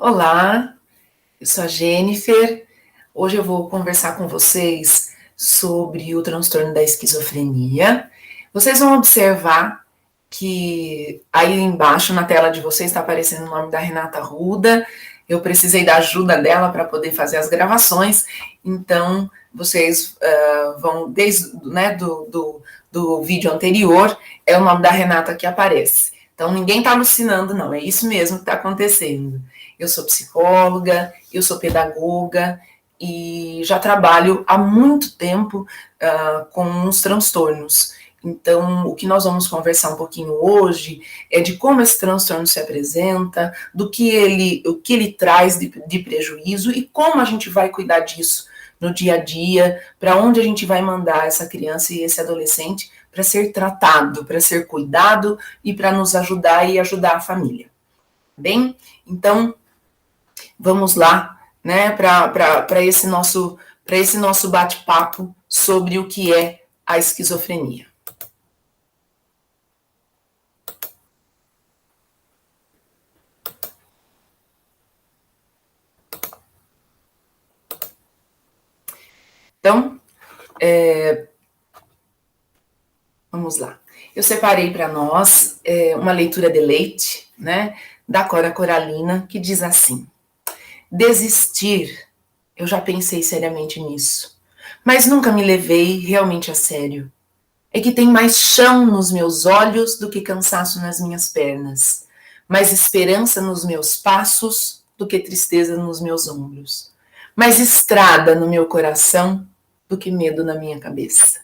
Olá, eu sou a Jennifer. Hoje eu vou conversar com vocês sobre o transtorno da esquizofrenia. Vocês vão observar que aí embaixo na tela de vocês está aparecendo o nome da Renata Ruda. Eu precisei da ajuda dela para poder fazer as gravações, então vocês vão, desde do vídeo anterior, é o nome da Renata que aparece. Então ninguém está alucinando, não, é isso mesmo que está acontecendo. Eu sou psicóloga, eu sou pedagoga e já trabalho há muito tempo com os transtornos. Então, o que nós vamos conversar um pouquinho hoje é de como esse transtorno se apresenta, o que ele traz de prejuízo e como a gente vai cuidar disso no dia a dia, para onde a gente vai mandar essa criança e esse adolescente para ser tratado, para ser cuidado e para nos ajudar e ajudar a família. Bem, então vamos lá, né, para esse nosso bate-papo sobre o que é a esquizofrenia. Então, vamos lá. Eu separei para nós uma leitura de leite, né, da Cora Coralina, que diz assim: desistir, eu já pensei seriamente nisso, mas nunca me levei realmente a sério. É que tem mais chão nos meus olhos do que cansaço nas minhas pernas, mais esperança nos meus passos do que tristeza nos meus ombros, mais estrada no meu coração do que medo na minha cabeça.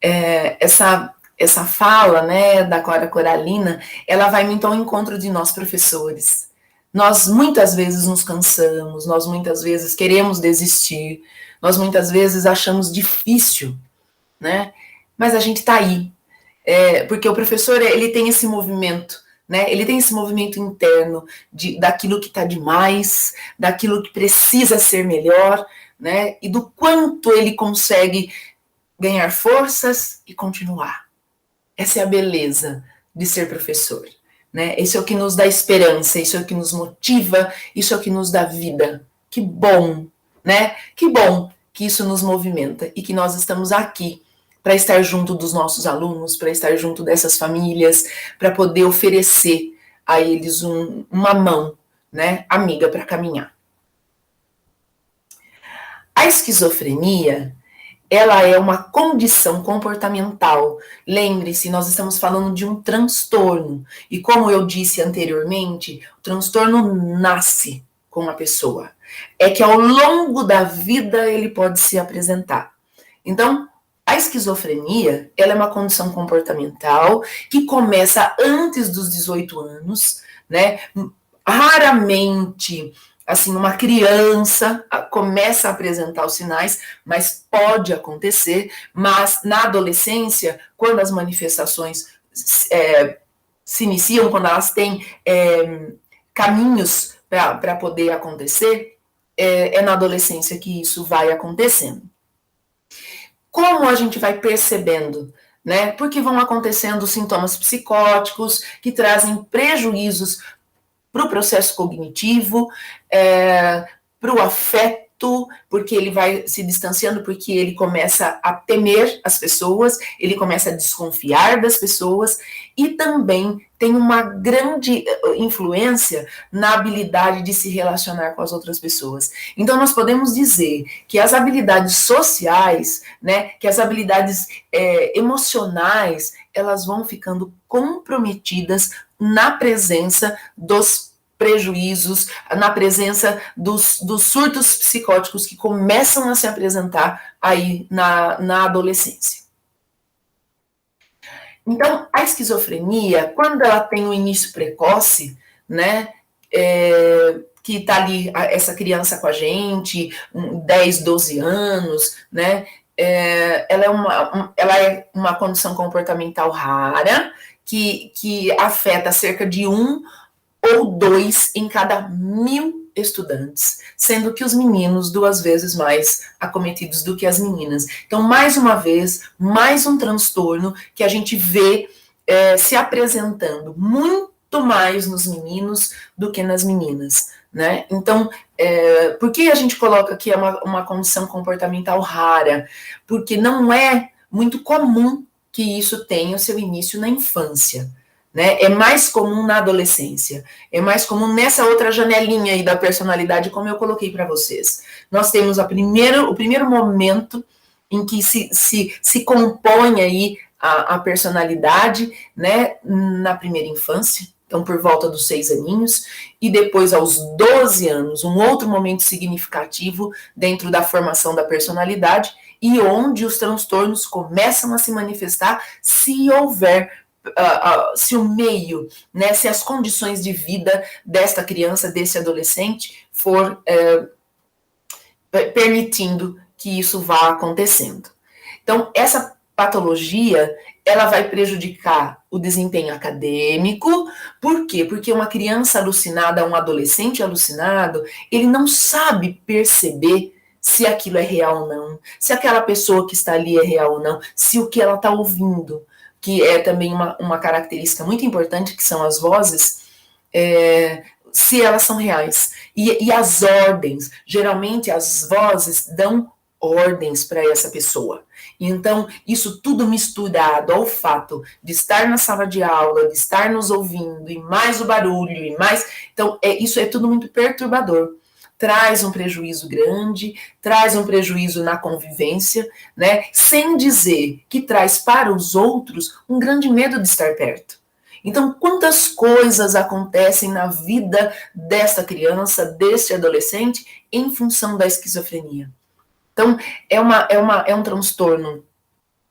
Essa fala, né, da Cora Coralina, ela vai muito ao encontro de nós professores. Nós muitas vezes nos cansamos, nós muitas vezes queremos desistir, nós muitas vezes achamos difícil, né? Mas a gente está aí, porque o professor ele tem esse movimento, né? Ele tem esse movimento interno daquilo que está demais, daquilo que precisa ser melhor, né? E do quanto ele consegue ganhar forças e continuar. Essa é a beleza de ser professor, né? Isso é o que nos dá esperança, isso é o que nos motiva, isso é o que nos dá vida. Que bom, né? Que bom que isso nos movimenta e que nós estamos aqui para estar junto dos nossos alunos, para estar junto dessas famílias, para poder oferecer a eles uma mão, né, amiga para caminhar. A esquizofrenia, ela é uma condição comportamental. Lembre-se, nós estamos falando de um transtorno. E como eu disse anteriormente, o transtorno nasce com a pessoa. É que ao longo da vida ele pode se apresentar. Então, a esquizofrenia, ela é uma condição comportamental que começa antes dos 18 anos, né? Raramente, assim, uma criança começa a apresentar os sinais, mas pode acontecer, mas na adolescência, quando as manifestações se iniciam, quando elas têm caminhos para poder acontecer, é na adolescência que isso vai acontecendo. Como a gente vai percebendo, né? Porque vão acontecendo sintomas psicóticos que prejuízos para o processo cognitivo, para o afeto, porque ele vai se distanciando, porque ele começa a temer as pessoas, ele começa a desconfiar das pessoas, e também tem uma grande influência na habilidade de se relacionar com as outras pessoas. Então, nós podemos dizer que as habilidades sociais, né, que as habilidades emocionais, elas vão ficando comprometidas na presença dos prejuízos, na presença dos surtos psicóticos que começam a se apresentar aí na adolescência. Então, a esquizofrenia, quando ela tem um início precoce, né, que está ali essa criança com a gente, 10, 12 anos, né, ela é uma condição comportamental rara, que afeta cerca de 1 ou 2 em cada 1000 estudantes, sendo que os meninos 2 vezes mais acometidos do que as meninas. Então, mais uma vez, mais um transtorno que a gente vê se apresentando muito muito mais nos meninos do que nas meninas, né? Então, por que a gente coloca que é uma condição comportamental rara? Porque não é muito comum que isso tenha o seu início na infância, né? É mais comum na adolescência, é mais comum nessa outra janelinha aí da personalidade, como eu coloquei para vocês. Nós temos o primeiro momento em que se compõe aí a personalidade, né, na primeira infância, então por volta dos 6 aninhos, e depois aos 12 anos, um outro momento significativo dentro da formação da personalidade, e onde os transtornos começam a se manifestar se houver, se o meio, né, se as condições de vida desta criança, desse adolescente, for permitindo que isso vá acontecendo. Então, essa patologia, ela vai prejudicar o desempenho acadêmico. Por quê? Porque uma criança alucinada, um adolescente alucinado, ele não sabe perceber se aquilo é real ou não, se aquela pessoa que está ali é real ou não, se o que ela está ouvindo, que é também uma característica muito importante, que são as vozes, se elas são reais. E as ordens, geralmente as vozes dão ordens para essa pessoa. Então, isso tudo misturado ao fato de estar na sala de aula, de estar nos ouvindo, e mais o barulho, e mais... Então, isso é tudo muito perturbador. Traz um prejuízo grande, traz um prejuízo na convivência, né? Sem dizer que traz para os outros um grande medo de estar perto. Então, quantas coisas acontecem na vida desta criança, deste adolescente, em função da esquizofrenia? Então, é um transtorno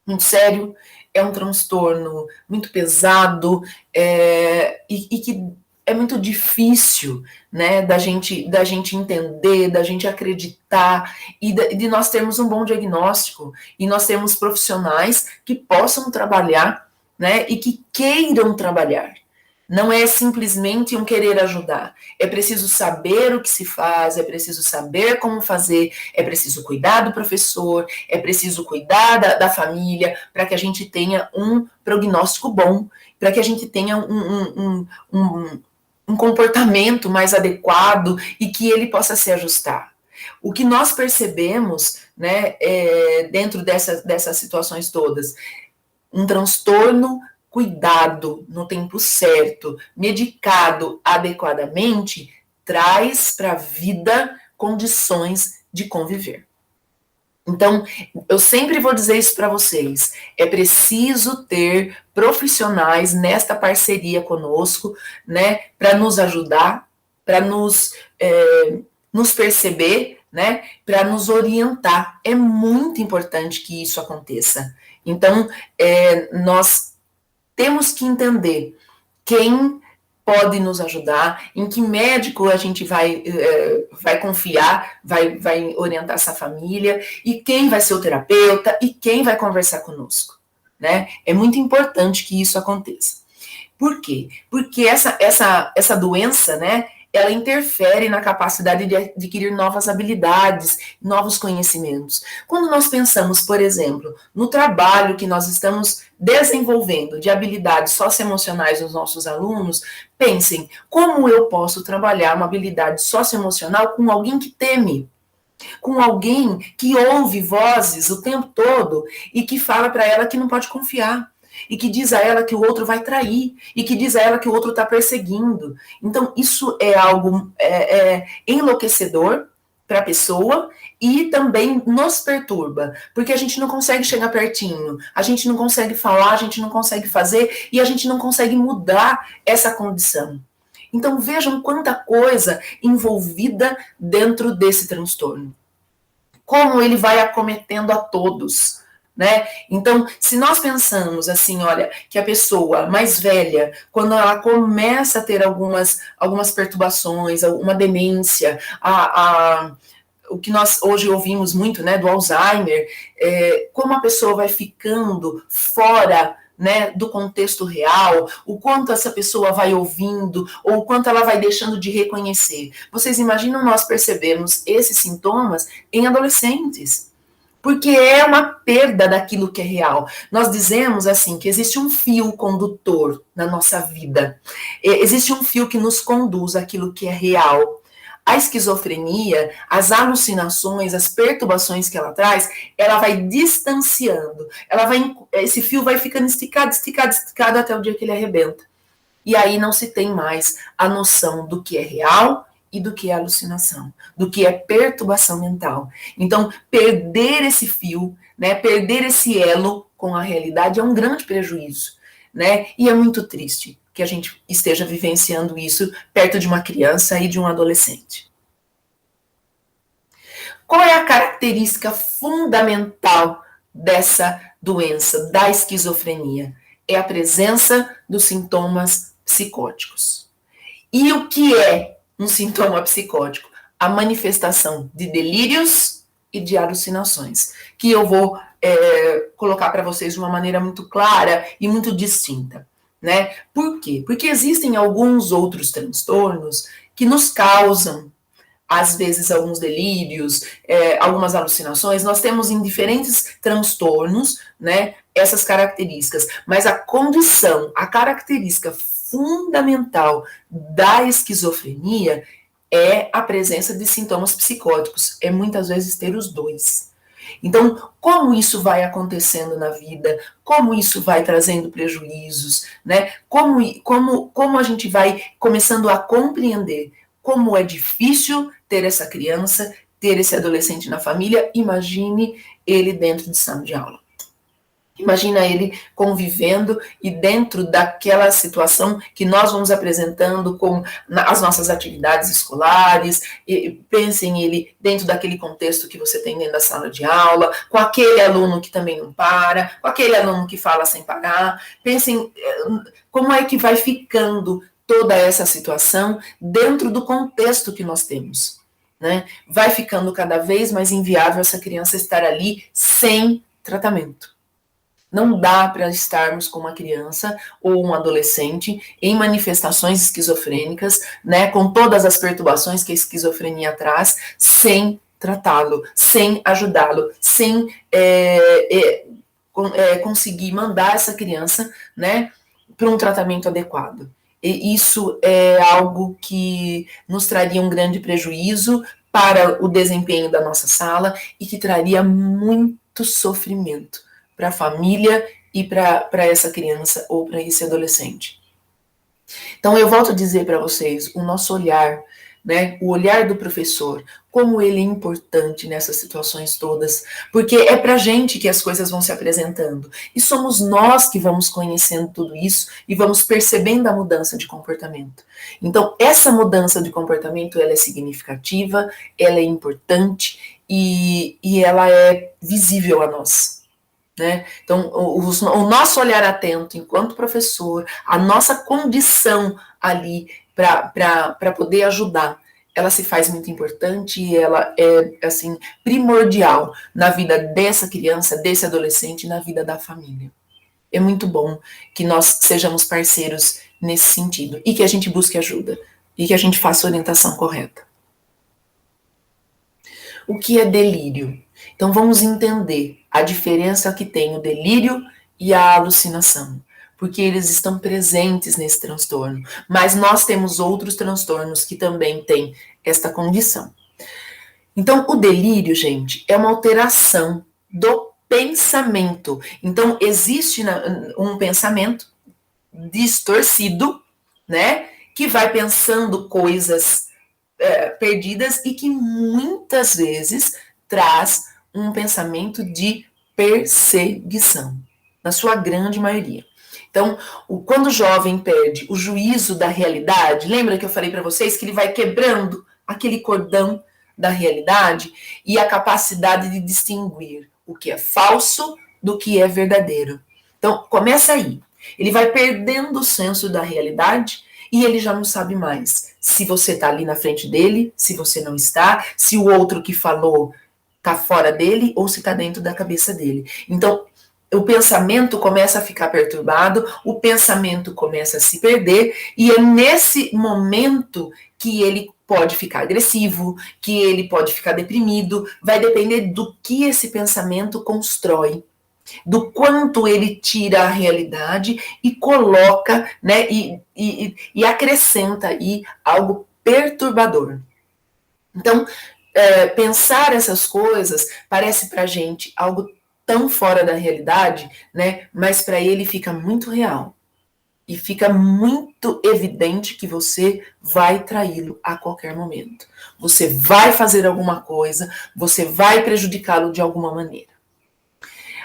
muito sério, é um transtorno muito pesado, e que é muito difícil, né, da gente entender, da gente acreditar, e de nós termos um bom diagnóstico, e nós termos profissionais que possam trabalhar, né, e que queiram trabalhar. Não é simplesmente um querer ajudar. É preciso saber o que se faz, é preciso saber como fazer, é preciso cuidar do professor, é preciso cuidar da família, para que a gente tenha um prognóstico bom, para que a gente tenha um comportamento mais adequado e que ele possa se ajustar. O que nós percebemos, né, dentro dessas situações todas, um transtorno cuidado no tempo certo, medicado adequadamente, traz para a vida condições de conviver. Então, eu sempre vou dizer isso para vocês, é preciso ter profissionais nesta parceria conosco, né, para nos ajudar, para nos perceber, né, para nos orientar. É muito importante que isso aconteça. Então, nós temos que entender quem pode nos ajudar, em que médico a gente vai confiar, vai orientar essa família, e quem vai ser o terapeuta, e quem vai conversar conosco, né? É muito importante que isso aconteça. Por quê? Porque essa doença, né, ela interfere na capacidade de adquirir novas habilidades, novos conhecimentos. Quando nós pensamos, por exemplo, no trabalho que nós estamos desenvolvendo de habilidades socioemocionais nos nossos alunos, pensem, como eu posso trabalhar uma habilidade socioemocional com alguém que teme? Com alguém que ouve vozes o tempo todo e que fala para ela que não pode confiar, e que diz a ela que o outro vai trair, e que diz a ela que o outro está perseguindo. Então, isso é algo enlouquecedor para a pessoa e também nos perturba, porque a gente não consegue chegar pertinho, a gente não consegue falar, a gente não consegue fazer, e a gente não consegue mudar essa condição. Então, vejam quanta coisa envolvida dentro desse transtorno. Como ele vai acometendo a todos, né? Então, se nós pensamos assim, olha, que a pessoa mais velha, quando ela começa a ter algumas perturbações, uma demência, o que nós hoje ouvimos muito, né, do Alzheimer, como a pessoa vai ficando fora, né, do contexto real, o quanto essa pessoa vai ouvindo, ou o quanto ela vai deixando de reconhecer. Vocês imaginam nós percebemos esses sintomas em adolescentes? porque é uma perda daquilo que é real. Nós dizemos assim que existe um fio condutor na nossa vida, existe um fio que nos conduz àquilo que é real. A esquizofrenia, as alucinações, as perturbações que ela traz, ela vai distanciando, esse fio vai ficando esticado, esticado, esticado até o dia que ele arrebenta. E aí não se tem mais a noção do que é real e do que é alucinação, do que é perturbação mental. Então, perder esse fio, né, perder esse elo com a realidade é um grande prejuízo, né? E é muito triste que a gente esteja vivenciando isso perto de uma criança e de um adolescente. Qual é a característica fundamental dessa doença, da esquizofrenia? É a presença dos sintomas psicóticos. E o que é um sintoma psicótico? A manifestação de delírios e de alucinações, que eu vou colocar para vocês de uma maneira muito clara e muito distinta, né? Por quê? Porque existem alguns outros transtornos que nos causam, às vezes, alguns delírios, algumas alucinações. Nós temos em diferentes transtornos, né, essas características, mas a condição, a característica fundamental da esquizofrenia é a presença de sintomas psicóticos, é muitas vezes ter os dois. Então, como isso vai acontecendo na vida, como isso vai trazendo prejuízos, né? Como a gente vai começando a compreender como é difícil ter essa criança, ter esse adolescente na família, imagine ele dentro de sala de aula. Imagina ele convivendo e dentro daquela situação que nós vamos apresentando com as nossas atividades escolares, pensem ele dentro daquele contexto que você tem dentro da sala de aula, com aquele aluno que também não para, com aquele aluno que fala sem parar, pensem como é que vai ficando toda essa situação dentro do contexto que nós temos, né? Vai ficando cada vez mais inviável essa criança estar ali sem tratamento. Não dá para estarmos com uma criança ou um adolescente em manifestações esquizofrênicas, né, com todas as perturbações que a esquizofrenia traz, sem tratá-lo, sem ajudá-lo, sem conseguir mandar essa criança, né, para um tratamento adequado. E isso é algo que nos traria um grande prejuízo para o desempenho da nossa sala e que traria muito sofrimento para a família e para essa criança ou para esse adolescente. Então, eu volto a dizer para vocês, o nosso olhar, né, o olhar do professor, como ele é importante nessas situações todas, porque é para a gente que as coisas vão se apresentando, e somos nós que vamos conhecendo tudo isso e vamos percebendo a mudança de comportamento. Então, essa mudança de comportamento, ela é significativa, ela é importante e ela é visível a nós. Né? Então, o nosso olhar atento enquanto professor, a nossa condição ali para poder ajudar, ela se faz muito importante e ela é, assim, primordial na vida dessa criança, desse adolescente, na vida da família. É muito bom que nós sejamos parceiros nesse sentido e que a gente busque ajuda e que a gente faça a orientação correta. O que é delírio? Então, vamos entender a diferença que tem o delírio e a alucinação, porque eles estão presentes nesse transtorno, mas nós temos outros transtornos que também têm esta condição. Então, o delírio, gente, é uma alteração do pensamento. Então, existe um pensamento distorcido, né, que vai pensando coisas perdidas e que muitas vezes traz um pensamento de perseguição, na sua grande maioria. Então, quando o jovem perde o juízo da realidade, lembra que eu falei para vocês que ele vai quebrando aquele cordão da realidade e a capacidade de distinguir o que é falso do que é verdadeiro. Então, começa aí. Ele vai perdendo o senso da realidade e ele já não sabe mais se você está ali na frente dele, se você não está, se o outro que falou está fora dele ou se está dentro da cabeça dele. Então, o pensamento começa a ficar perturbado, o pensamento começa a se perder, e é nesse momento que ele pode ficar agressivo, que ele pode ficar deprimido, vai depender do que esse pensamento constrói, do quanto ele tira a realidade e coloca, né, e acrescenta aí algo perturbador. Então, pensar essas coisas parece pra gente algo tão fora da realidade, né, mas para ele fica muito real. E fica muito evidente que você vai traí-lo a qualquer momento. Você vai fazer alguma coisa, você vai prejudicá-lo de alguma maneira.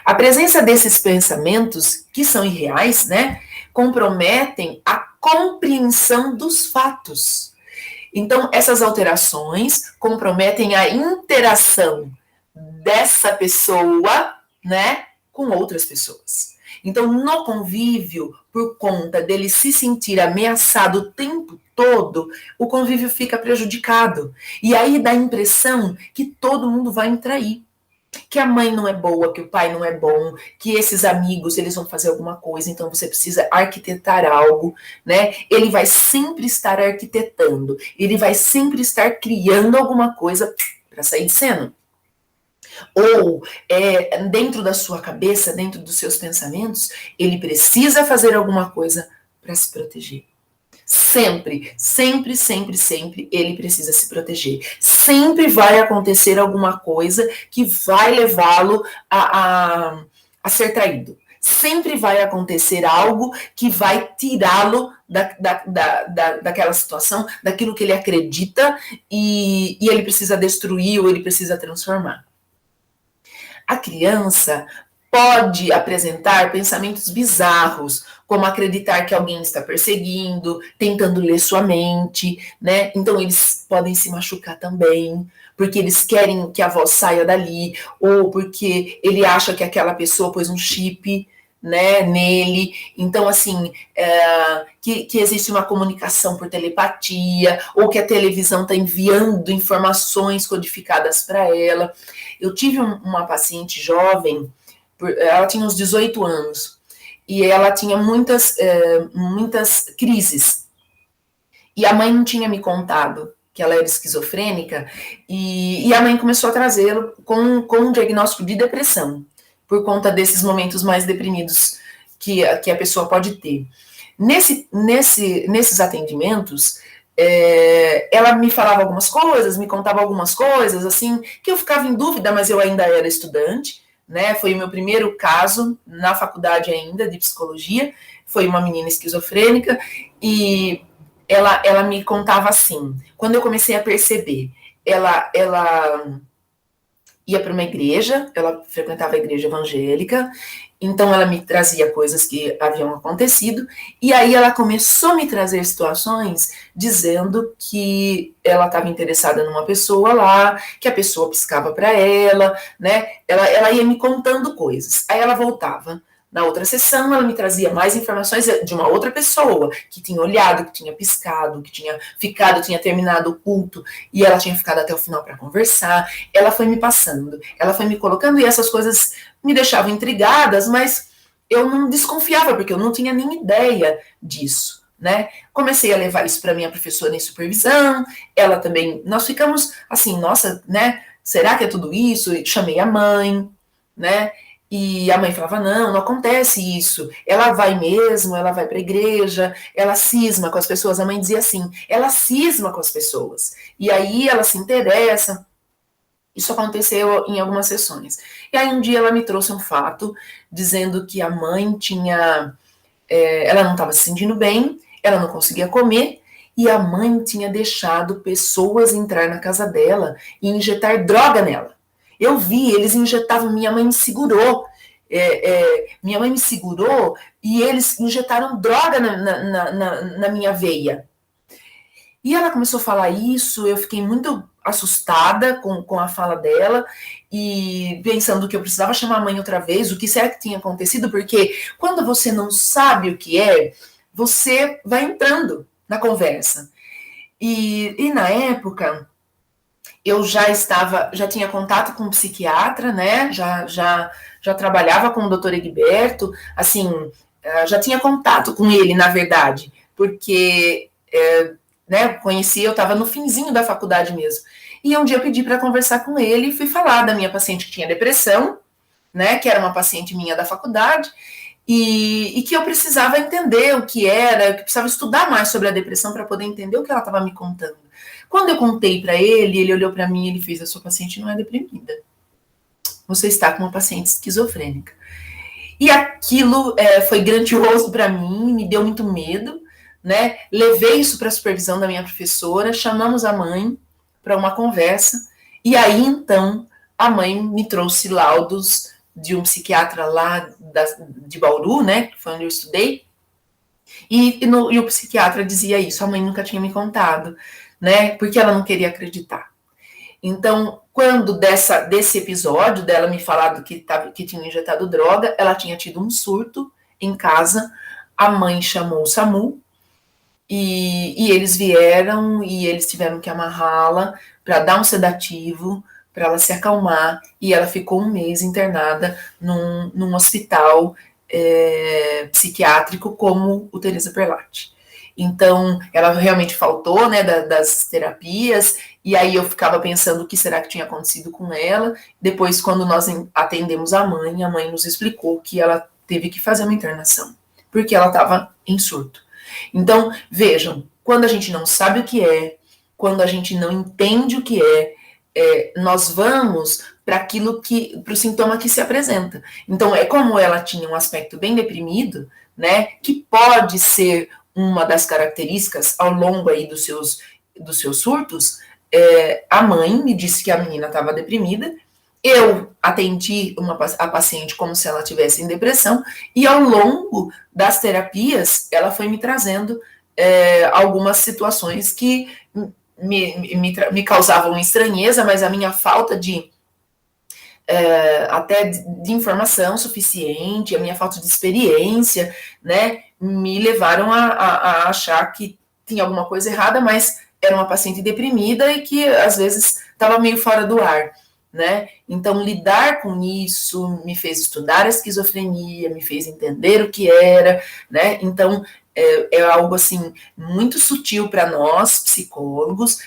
A presença desses pensamentos, que são irreais, né, comprometem a compreensão dos fatos. Então, essas alterações comprometem a interação dessa pessoa, né, com outras pessoas. Então, no convívio, por conta dele se sentir ameaçado o tempo todo, o convívio fica prejudicado. E aí dá a impressão que todo mundo vai me trair. Que a mãe não é boa, que o pai não é bom, que esses amigos, eles vão fazer alguma coisa, então você precisa arquitetar algo, né? Ele vai sempre estar arquitetando, ele vai sempre estar criando alguma coisa para sair de cena. Ou dentro da sua cabeça, dentro dos seus pensamentos, ele precisa fazer alguma coisa para se proteger. Sempre, sempre, sempre, sempre ele precisa se proteger. Sempre vai acontecer alguma coisa que vai levá-lo a ser traído. Sempre vai acontecer algo que vai tirá-lo daquela situação, daquilo que ele acredita e ele precisa destruir ou ele precisa transformar. A criança pode apresentar pensamentos bizarros, como acreditar que alguém está perseguindo, tentando ler sua mente, né? Então eles podem se machucar também, porque eles querem que a voz saia dali, ou porque ele acha que aquela pessoa pôs um chip, né, nele. Então, assim, que existe uma comunicação por telepatia, ou que a televisão está enviando informações codificadas para ela. Eu tive uma paciente jovem, ela tinha uns 18 anos, e ela tinha muitas crises. E a mãe não tinha me contado que ela era esquizofrênica, e a mãe começou a trazê-lo com um diagnóstico de depressão, por conta desses momentos mais deprimidos que a pessoa pode ter. Nesses atendimentos, ela me falava algumas coisas, me contava algumas coisas, assim, que eu ficava em dúvida, mas eu ainda era estudante, né? Foi o meu primeiro caso na faculdade ainda de psicologia, foi uma menina esquizofrênica, e ela me contava assim, quando eu comecei a perceber, ela ia para uma igreja, ela frequentava a igreja evangélica, então ela me trazia coisas que haviam acontecido, e aí ela começou a me trazer situações dizendo que ela estava interessada numa pessoa lá, que a pessoa piscava para ela, né? Ela ia me contando coisas. Aí ela voltava. Na outra sessão, ela me trazia mais informações de uma outra pessoa que tinha olhado, que tinha piscado, que tinha ficado, tinha terminado o culto e ela tinha ficado até o final para conversar. Ela foi me passando, ela foi me colocando e essas coisas me deixavam intrigadas, mas eu não desconfiava porque eu não tinha nem ideia disso, né? Comecei a levar isso para minha professora em supervisão, ela também, nós ficamos assim, nossa, né? Será que é tudo isso? E chamei a mãe, né? E a mãe falava, não acontece isso, ela vai mesmo, ela vai para a igreja, ela cisma com as pessoas, a mãe dizia assim, ela cisma com as pessoas, e aí ela se interessa, isso aconteceu em algumas sessões. E aí um dia ela me trouxe um fato, dizendo que a mãe tinha, ela não estava se sentindo bem, ela não conseguia comer, e a mãe tinha deixado pessoas entrar na casa dela e injetar droga nela. Eu vi, eles injetavam, minha mãe me segurou. Minha mãe me segurou e eles injetaram droga na minha veia. E ela começou a falar isso, eu fiquei muito assustada com a fala dela e pensando que eu precisava chamar a mãe outra vez, o que será que tinha acontecido, porque quando você não sabe o que é, você vai entrando na conversa. E na época, eu já tinha contato com um psiquiatra, né? Já trabalhava com o Dr. Egberto, assim, já tinha contato com ele, na verdade, porque né? Conheci, eu estava no finzinho da faculdade mesmo. E um dia eu pedi para conversar com ele e fui falar da minha paciente que tinha depressão, né? Que era uma paciente minha da faculdade, e que eu precisava entender o que era, que precisava estudar mais sobre a depressão para poder entender o que ela estava me contando. Quando eu contei para ele, ele olhou para mim e ele fez: a sua paciente não é deprimida. Você está com uma paciente esquizofrênica. E aquilo foi grandioso para mim, me deu muito medo, né? Levei isso para a supervisão da minha professora, chamamos a mãe para uma conversa, e aí então a mãe me trouxe laudos de um psiquiatra lá de Bauru, né? Que foi onde eu estudei, e o psiquiatra dizia isso, a mãe nunca tinha me contado, né? Porque ela não queria acreditar. Então, quando desse episódio dela me falar que tinha injetado droga, ela tinha tido um surto em casa, a mãe chamou o SAMU, e eles vieram e eles tiveram que amarrá-la para dar um sedativo, para ela se acalmar, e ela ficou um mês internada num hospital psiquiátrico como o Teresa Perlatti. Então, ela realmente faltou, né, das terapias, e aí eu ficava pensando o que será que tinha acontecido com ela. Depois, quando nós atendemos a mãe nos explicou que ela teve que fazer uma internação, porque ela estava em surto. Então, vejam, quando a gente não sabe o que é, quando a gente não entende o que nós vamos para o sintoma que se apresenta. Então, é como ela tinha um aspecto bem deprimido, né, que pode ser uma das características ao longo aí dos seus surtos. A mãe me disse que a menina estava deprimida, eu atendi a paciente como se ela estivesse em depressão, e ao longo das terapias, ela foi me trazendo algumas situações que me causavam estranheza, mas a minha falta até de informação suficiente, a minha falta de experiência, né, me levaram a achar que tinha alguma coisa errada, mas era uma paciente deprimida e que às vezes estava meio fora do ar, né? Então, lidar com isso me fez estudar a esquizofrenia, me fez entender o que era, né? Então, é algo assim muito sutil para nós psicólogos,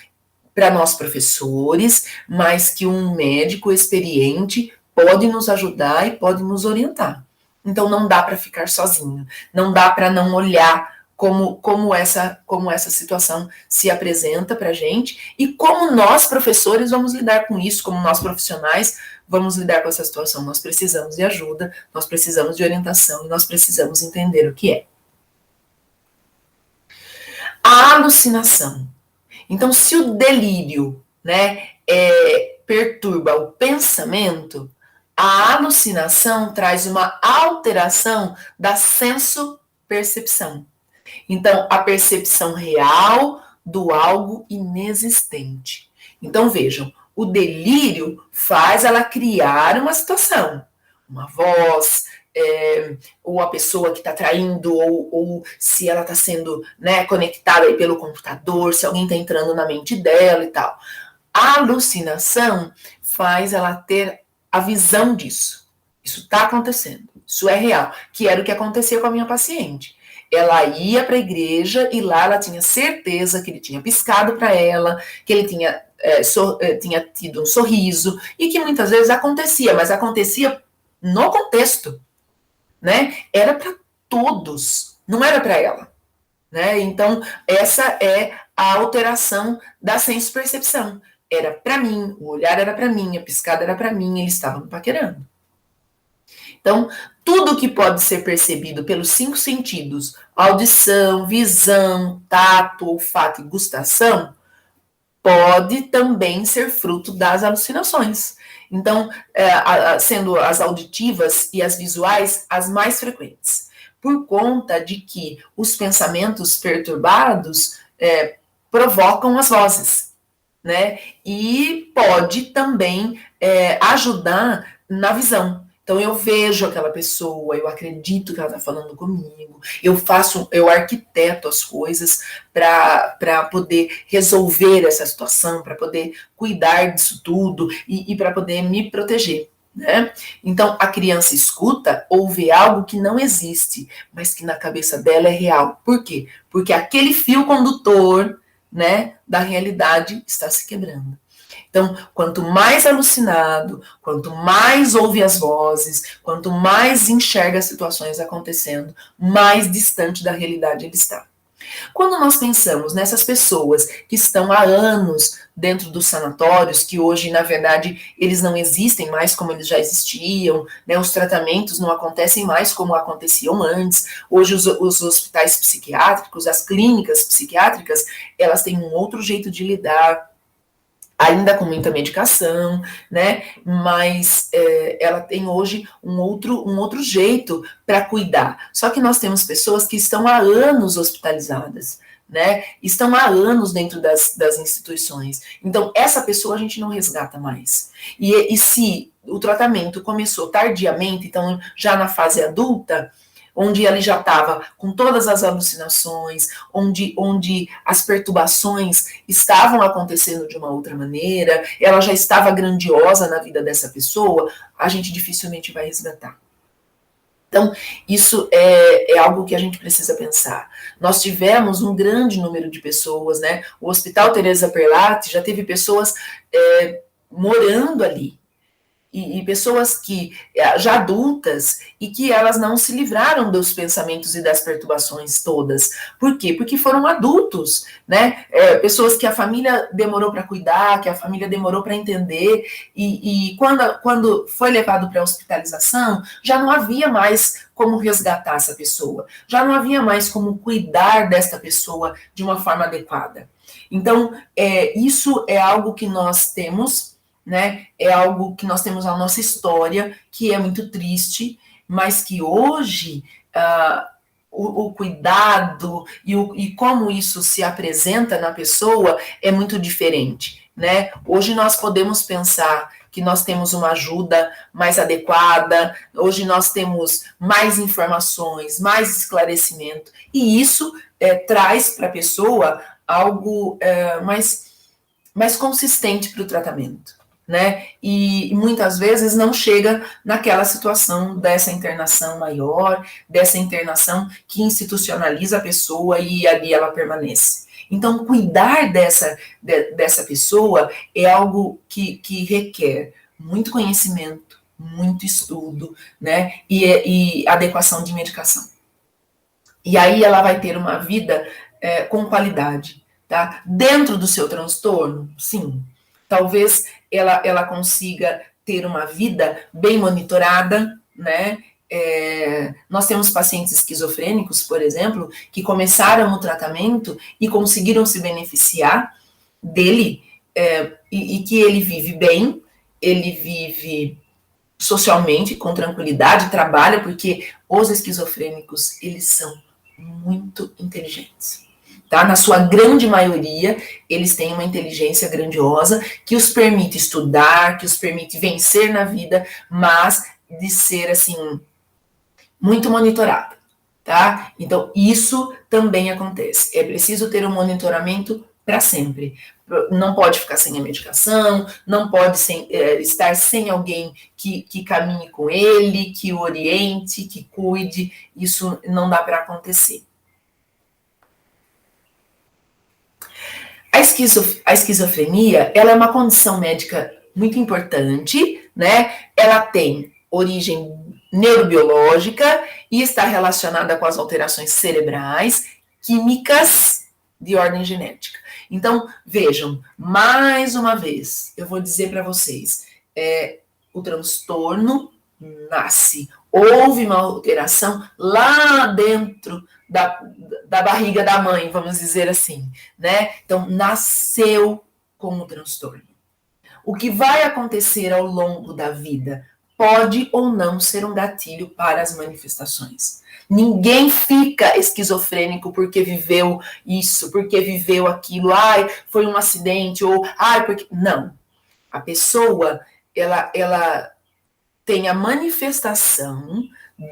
para nós professores, mas que um médico experiente pode nos ajudar e pode nos orientar. Então, não dá para ficar sozinho, não dá para não olhar como essa situação se apresenta para a gente, e como nós, professores, vamos lidar com isso, como nós, profissionais, vamos lidar com essa situação. Nós precisamos de ajuda, nós precisamos de orientação, e nós precisamos entender o que é. A alucinação. Então, se o delírio, né, perturba o pensamento, a alucinação traz uma alteração da senso-percepção. Então, a percepção real do algo inexistente. Então, vejam, o delírio faz ela criar uma situação, uma voz, ou a pessoa que está traindo, ou se ela está sendo, né, conectada aí pelo computador, se alguém está entrando na mente dela e tal. A alucinação faz ela ter a visão disso. Isso está acontecendo, isso é real, que era o que acontecia com a minha paciente. Ela ia para a igreja e lá ela tinha certeza que ele tinha piscado para ela, que ele tinha tido um sorriso, e que muitas vezes acontecia, mas acontecia no contexto, né? Era para todos, não era para ela, né? Então, essa é a alteração da senso-percepção. Era para mim, o olhar era para mim, a piscada era para mim, eles estavam me paquerando. Então, tudo que pode ser percebido pelos 5 sentidos, audição, visão, tato, olfato e gustação, pode também ser fruto das alucinações. Então, sendo as auditivas e as visuais as mais frequentes, por conta de que os pensamentos perturbados provocam as vozes, né? E pode também ajudar na visão. Então, eu vejo aquela pessoa, eu acredito que ela está falando comigo, eu arquiteto as coisas para poder resolver essa situação, para poder cuidar disso tudo e para poder me proteger, né? Então, a criança escuta ou vê algo que não existe, mas que na cabeça dela é real. Por quê? Porque aquele fio condutor, né, da realidade está se quebrando. Então, quanto mais alucinado, quanto mais ouve as vozes, quanto mais enxerga as situações acontecendo, mais distante da realidade ele está. Quando nós pensamos nessas pessoas que estão há anos dentro dos sanatórios, que hoje, na verdade, eles não existem mais como eles já existiam, né, os tratamentos não acontecem mais como aconteciam antes, hoje os hospitais psiquiátricos, as clínicas psiquiátricas, elas têm um outro jeito de lidar, ainda com muita medicação, né? Mas ela tem hoje um outro jeito para cuidar. Só que nós temos pessoas que estão há anos hospitalizadas, né? Estão há anos dentro das instituições. Então, essa pessoa a gente não resgata mais. E se o tratamento começou tardiamente, então já na fase adulta, onde ele já estava com todas as alucinações, onde as perturbações estavam acontecendo de uma outra maneira, ela já estava grandiosa na vida dessa pessoa, a gente dificilmente vai resgatar. Então, isso é algo que a gente precisa pensar. Nós tivemos um grande número de pessoas, né? O Hospital Teresa Perlatti já teve pessoas morando ali, e pessoas que já adultas e que elas não se livraram dos pensamentos e das perturbações todas. Por quê? Porque foram adultos, né? Pessoas que a família demorou para cuidar, que a família demorou para entender, e quando foi levado para a hospitalização, já não havia mais como resgatar essa pessoa, já não havia mais como cuidar desta pessoa de uma forma adequada. Então, isso é algo que nós temos, né? É algo que nós temos na nossa história, que é muito triste, mas que hoje o cuidado e como isso se apresenta na pessoa é muito diferente, né? Hoje nós podemos pensar que nós temos uma ajuda mais adequada, hoje nós temos mais informações, mais esclarecimento, e isso traz para a pessoa algo mais consistente para o tratamento, né? E muitas vezes não chega naquela situação dessa internação maior, dessa internação que institucionaliza a pessoa e ali ela permanece. Então, cuidar dessa pessoa é algo que requer muito conhecimento, muito estudo, né? E adequação de medicação. E aí ela vai ter uma vida com qualidade, tá? Dentro do seu transtorno, sim. Talvez ela consiga ter uma vida bem monitorada, né? Nós temos pacientes esquizofrênicos, por exemplo, que começaram o tratamento e conseguiram se beneficiar dele, e que ele vive bem, ele vive socialmente, com tranquilidade, trabalha, porque os esquizofrênicos, eles são muito inteligentes. Tá? Na sua grande maioria, eles têm uma inteligência grandiosa que os permite estudar, que os permite vencer na vida, mas de ser, assim, muito monitorado, tá? Então, isso também acontece. É preciso ter um monitoramento para sempre. Não pode ficar sem a medicação, não pode estar sem alguém que caminhe com ele, que o oriente, que cuide. Isso não dá para acontecer. A esquizofrenia, ela é uma condição médica muito importante, né? Ela tem origem neurobiológica e está relacionada com as alterações cerebrais, químicas de ordem genética. Então, vejam, mais uma vez, eu vou dizer para vocês, o transtorno nasce, houve uma alteração lá dentro da barriga da mãe, vamos dizer assim, né? Então, nasceu com o transtorno. O que vai acontecer ao longo da vida pode ou não ser um gatilho para as manifestações. Ninguém fica esquizofrênico porque viveu isso, porque viveu aquilo, ai, foi um acidente, ou ai, porque... Não. A pessoa, ela tem a manifestação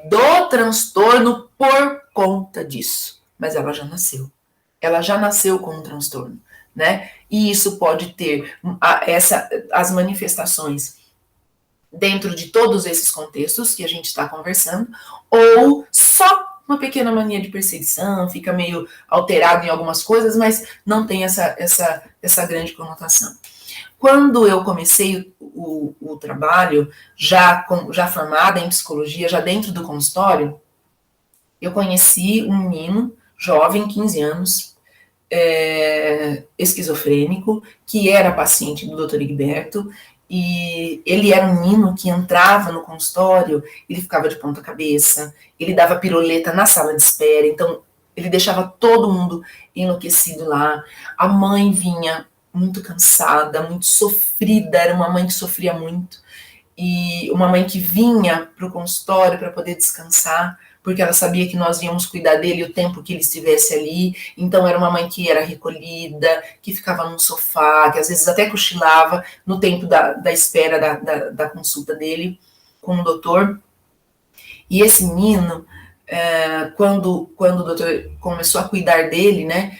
do transtorno por conta disso. Mas ela já nasceu. Ela já nasceu com um transtorno, né? E isso pode ter as manifestações dentro de todos esses contextos que a gente está conversando, ou só uma pequena mania de perseguição, fica meio alterado em algumas coisas, mas não tem essa grande conotação. Quando eu comecei o trabalho, já formada em psicologia, já dentro do consultório, eu conheci um menino, jovem, 15 anos, esquizofrênico, que era paciente do Dr. Egberto, e ele era um menino que entrava no consultório, ele ficava de ponta cabeça, ele dava piroleta na sala de espera, então ele deixava todo mundo enlouquecido lá. A mãe vinha muito cansada, muito sofrida, era uma mãe que sofria muito, e uma mãe que vinha para o consultório para poder descansar, porque ela sabia que nós íamos cuidar dele o tempo que ele estivesse ali. Então era uma mãe que era recolhida, que ficava no sofá, que às vezes até cochilava no tempo da espera da consulta dele com o doutor. E esse menino, quando o doutor começou a cuidar dele, né,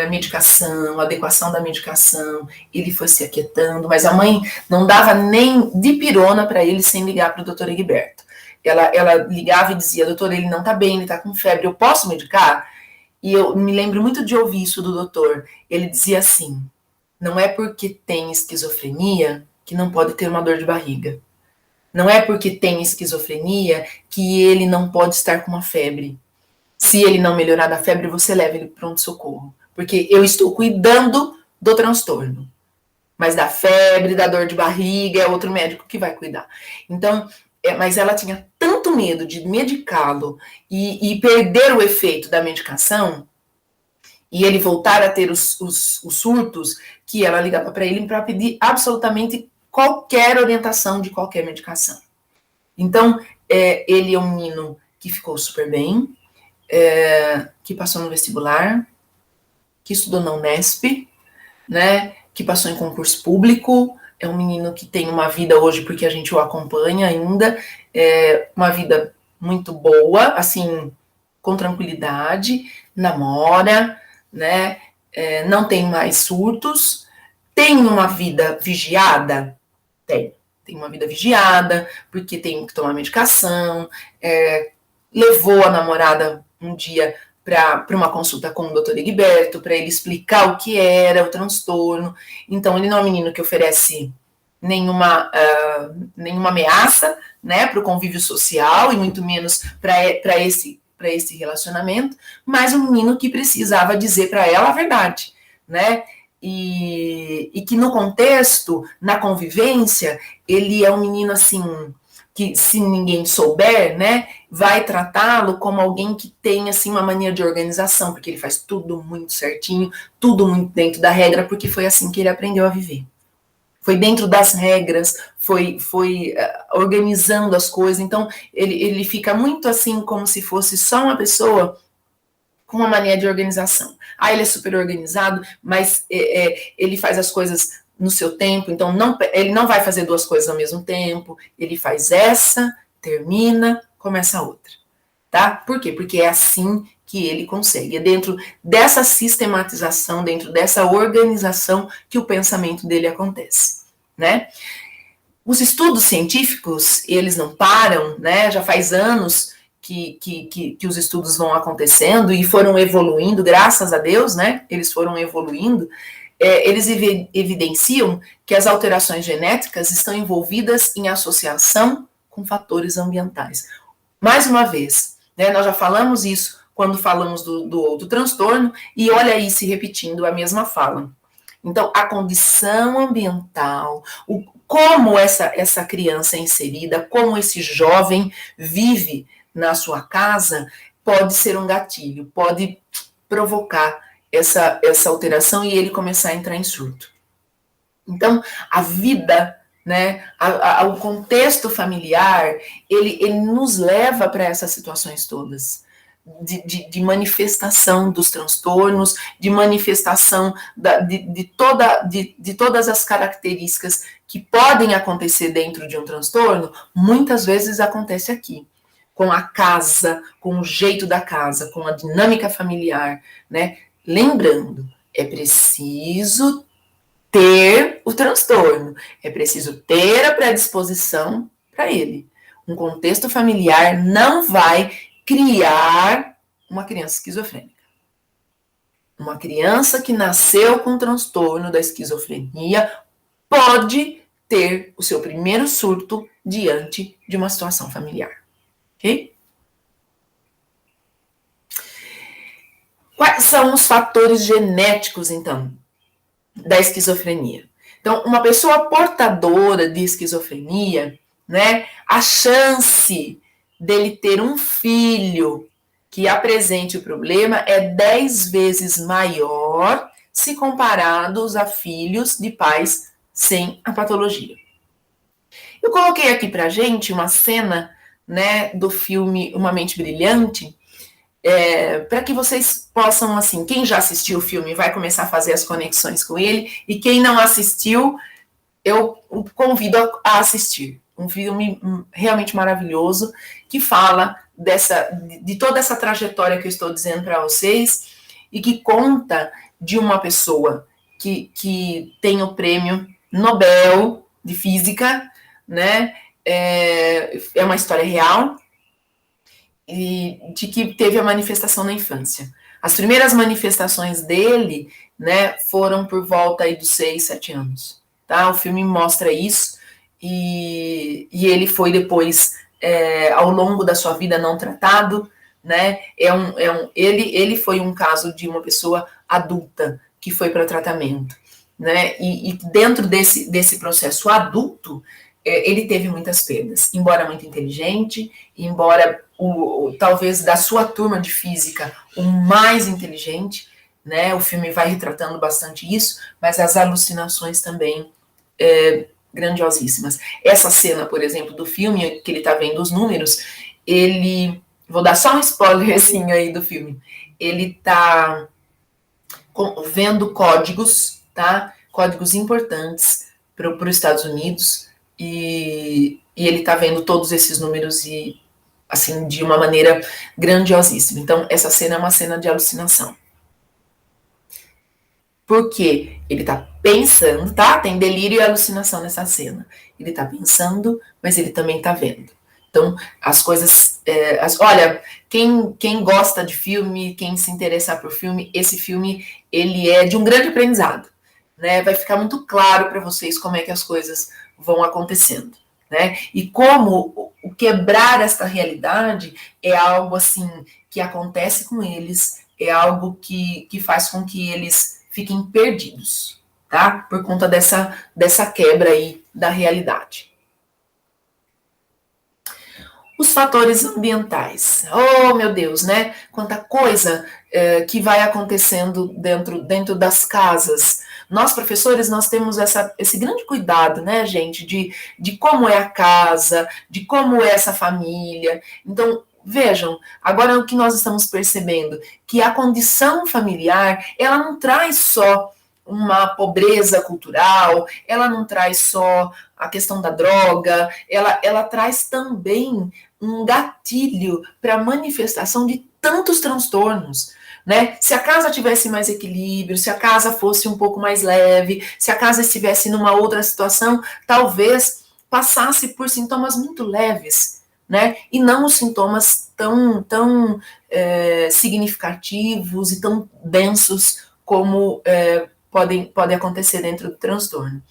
medicação, adequação da medicação, ele foi se aquietando, mas a mãe não dava nem dipirona para ele sem ligar para o doutor Egberto. Ela ligava e dizia, doutor, ele não está bem, ele está com febre, eu posso medicar? E eu me lembro muito de ouvir isso do doutor. Ele dizia assim, não é porque tem esquizofrenia que não pode ter uma dor de barriga. Não é porque tem esquizofrenia que ele não pode estar com uma febre. Se ele não melhorar da febre, você leva ele para o pronto-socorro. Porque eu estou cuidando do transtorno. Mas da febre, da dor de barriga, é outro médico que vai cuidar. Então, mas ela tinha tanto medo de medicá-lo e perder o efeito da medicação, e ele voltar a ter os surtos, que ela ligava para ele para pedir absolutamente qualquer orientação de qualquer medicação. Então, ele é um menino que ficou super bem, que passou no vestibular, que estudou na Unesp, né, que passou em concurso público, é um menino que tem uma vida hoje, porque a gente o acompanha ainda, uma vida muito boa, assim, com tranquilidade, namora, né, não tem mais surtos, tem uma vida vigiada? Tem uma vida vigiada, porque tem que tomar medicação, levou a namorada um dia para uma consulta com o Dr. Egberto, para ele explicar o que era o transtorno. Então, ele não é um menino que oferece nenhuma ameaça, né, para o convívio social, e muito menos para esse relacionamento, mas um menino que precisava dizer para ela a verdade, né? E que no contexto, na convivência, ele é um menino assim, que se ninguém souber, né, vai tratá-lo como alguém que tem assim uma mania de organização, porque ele faz tudo muito certinho, tudo muito dentro da regra, porque foi assim que ele aprendeu a viver. Foi dentro das regras, foi organizando as coisas, então ele fica muito assim como se fosse só uma pessoa com uma mania de organização. Ele é super organizado, mas ele faz as coisas no seu tempo, então ele não vai fazer duas coisas ao mesmo tempo, ele faz essa, termina, começa a outra, tá? Por quê? Porque é assim que ele consegue, é dentro dessa sistematização, dentro dessa organização que o pensamento dele acontece, né? Os estudos científicos, eles não param, né? Já faz anos que os estudos vão acontecendo e foram evoluindo, graças a Deus, né? Eles foram evoluindo. Eles evidenciam que as alterações genéticas estão envolvidas em associação com fatores ambientais. Mais uma vez, né, nós já falamos isso quando falamos do outro transtorno, e olha aí se repetindo a mesma fala. Então, a condição ambiental, como essa criança é inserida, como esse jovem vive na sua casa, pode ser um gatilho, pode provocar essa alteração e ele começar a entrar em surto. Então, a vida, né, o contexto familiar, ele nos leva para essas situações todas, de manifestação dos transtornos, de manifestação de todas as características que podem acontecer dentro de um transtorno, muitas vezes acontece aqui, com a casa, com o jeito da casa, com a dinâmica familiar, né? Lembrando, é preciso ter o transtorno, é preciso ter a predisposição para ele. Um contexto familiar não vai criar uma criança esquizofrênica. Uma criança que nasceu com transtorno da esquizofrenia pode ter o seu primeiro surto diante de uma situação familiar. Ok? Quais são os fatores genéticos, então, da esquizofrenia? Então, uma pessoa portadora de esquizofrenia, né, a chance dele ter um filho que apresente o problema é 10 vezes maior se comparados a filhos de pais sem a patologia. Eu coloquei aqui pra gente uma cena, né, do filme Uma Mente Brilhante, para que vocês possam, assim, quem já assistiu o filme vai começar a fazer as conexões com ele, e quem não assistiu, eu convido a assistir. Um filme realmente maravilhoso, que fala de toda essa trajetória que eu estou dizendo para vocês, e que conta de uma pessoa que tem o prêmio Nobel de Física, né? É uma história real, e de que teve a manifestação na infância. As primeiras manifestações dele, né, foram por volta aí dos 6, 7 anos. Tá? O filme mostra isso, e ele foi depois, ao longo da sua vida, não tratado, né? Ele foi um caso de uma pessoa adulta que foi para tratamento, né? E dentro desse processo adulto, ele teve muitas perdas, embora muito inteligente, embora talvez da sua turma de física o mais inteligente, né? O filme vai retratando bastante isso, mas as alucinações também grandiosíssimas. Essa cena, por exemplo, do filme, que ele está vendo os números, vou dar só um spoilerzinho aí do filme, ele está vendo códigos, tá? Códigos importantes para os Estados Unidos, e ele está vendo todos esses números e, assim, de uma maneira grandiosíssima. Então, essa cena é uma cena de alucinação. Porque ele está pensando, tá? Tem delírio e alucinação nessa cena. Ele está pensando, mas ele também está vendo. Então, as coisas... olha, quem gosta de filme, quem se interessar por filme, esse filme, ele é de um grande aprendizado, né? Vai ficar muito claro para vocês como é que as coisas vão acontecendo, né? E como o quebrar esta realidade é algo, assim, que acontece com eles, é algo que faz com que eles fiquem perdidos, tá? Por conta dessa quebra aí da realidade. Os fatores ambientais. Oh, meu Deus, né? Quanta coisa que vai acontecendo dentro das casas. Nós, professores, nós temos esse grande cuidado, né, gente, de como é a casa, de como é essa família. Então, vejam, agora o que nós estamos percebendo, que a condição familiar, ela não traz só uma pobreza cultural, ela não traz só a questão da droga, ela traz também um gatilho para a manifestação de tantos transtornos, né? Se a casa tivesse mais equilíbrio, se a casa fosse um pouco mais leve, se a casa estivesse numa outra situação, talvez passasse por sintomas muito leves, né? E não os sintomas tão significativos e tão densos como podem acontecer dentro do transtorno.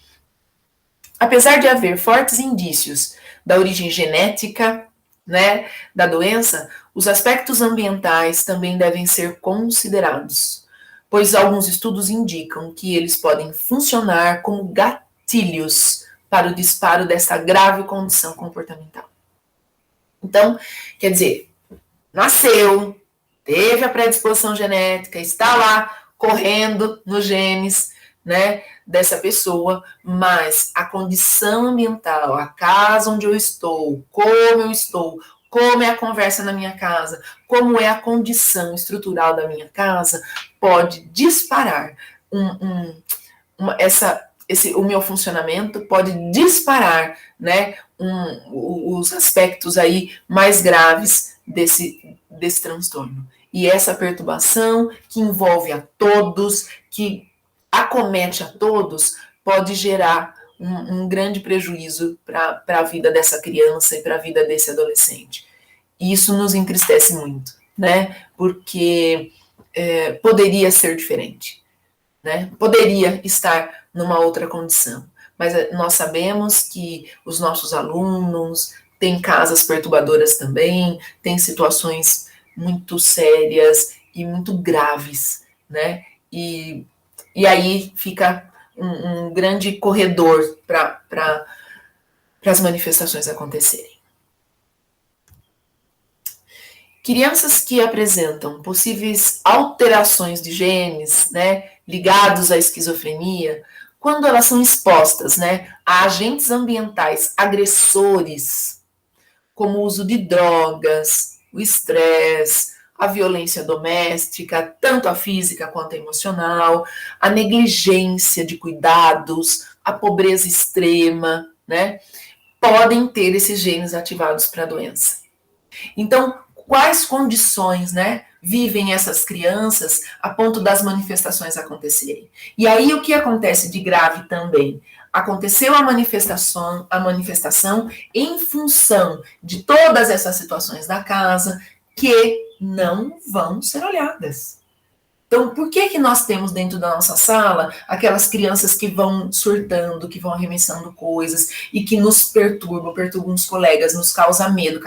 Apesar de haver fortes indícios da origem genética, né, da doença, os aspectos ambientais também devem ser considerados, pois alguns estudos indicam que eles podem funcionar como gatilhos para o disparo dessa grave condição comportamental. Então, quer dizer, nasceu, teve a predisposição genética, está lá correndo nos genes, né, dessa pessoa, mas a condição ambiental, a casa onde eu estou, como é a conversa na minha casa, como é a condição estrutural da minha casa, pode disparar o meu funcionamento, pode disparar, né, os aspectos aí mais graves desse transtorno. E essa perturbação que envolve a todos, que acomete a todos, pode gerar um grande prejuízo para a vida dessa criança e para a vida desse adolescente. E isso nos entristece muito, né? Porque poderia ser diferente, né? Poderia estar numa outra condição. Mas nós sabemos que os nossos alunos têm casas perturbadoras também, têm situações muito sérias e muito graves, né? E aí fica um grande corredor para as manifestações acontecerem. Crianças que apresentam possíveis alterações de genes, né, ligados à esquizofrenia, quando elas são expostas, né, a agentes ambientais agressores, como o uso de drogas, o estresse, a violência doméstica, tanto a física quanto a emocional, a negligência de cuidados, a pobreza extrema, né, podem ter esses genes ativados para a doença. Então, quais condições, né, vivem essas crianças a ponto das manifestações acontecerem? E aí o que acontece de grave também? Aconteceu a manifestação em função de todas essas situações da casa que não vão ser olhadas. Então, por que nós temos dentro da nossa sala aquelas crianças que vão surtando, que vão arremessando coisas e que nos perturbam os colegas, nos causam medo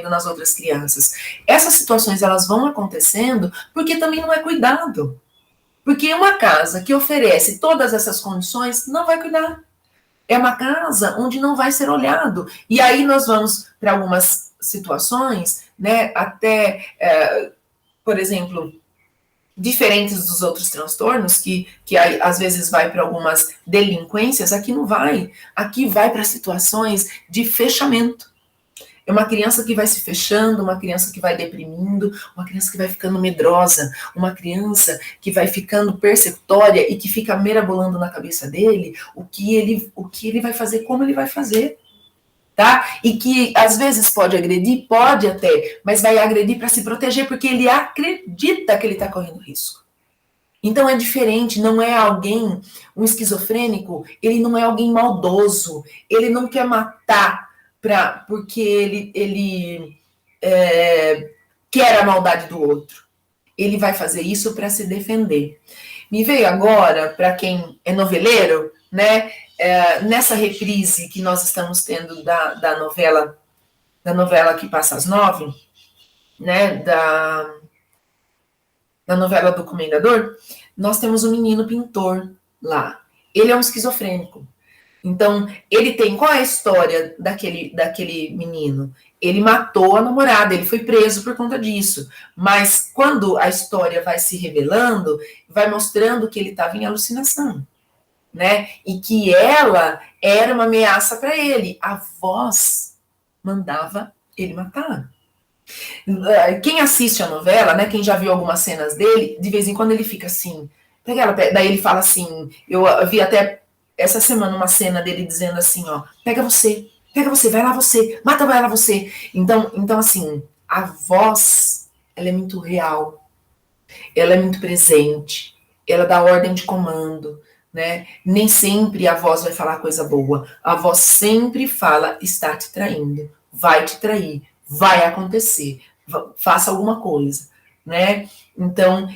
nas outras crianças? Essas situações, elas vão acontecendo porque também não é cuidado. Porque uma casa que oferece todas essas condições não vai cuidar. É uma casa onde não vai ser olhado. E aí nós vamos para algumas situações, né, até, por exemplo, diferentes dos outros transtornos, que às vezes vai para algumas delinquências, aqui não vai. Aqui vai para situações de fechamento. É uma criança que vai se fechando, uma criança que vai deprimindo, uma criança que vai ficando medrosa, uma criança que vai ficando persecutória e que fica mirabolando na cabeça dele o que ele vai fazer, como ele vai fazer. Tá? E que às vezes pode agredir, pode até, mas vai agredir para se proteger, porque ele acredita que ele está correndo risco. Então é diferente, não é alguém, um esquizofrênico, ele não é alguém maldoso, ele não quer matar porque ele quer a maldade do outro. Ele vai fazer isso para se defender. Me veio agora, para quem é noveleiro, né, nessa reprise que nós estamos tendo da novela que passa às 9, né, da novela do Comendador, nós temos um menino pintor lá. Ele é um esquizofrênico. Então, ele tem... Qual é a história daquele menino? Ele matou a namorada, ele foi preso por conta disso. Mas quando a história vai se revelando, vai mostrando que ele estava em alucinação, né? E que ela era uma ameaça para ele. A voz mandava ele matar. Quem assiste a novela, né? Quem já viu algumas cenas dele, de vez em quando ele fica assim. Daí ele fala assim. Eu vi até essa semana uma cena dele dizendo assim, ó, pega você, vai lá você, mata, vai lá você. Então assim, a voz, ela é muito real, ela é muito presente, ela dá ordem de comando, né? Nem sempre a voz vai falar coisa boa, a voz sempre fala, está te traindo, vai te trair, vai acontecer, faça alguma coisa, né? Então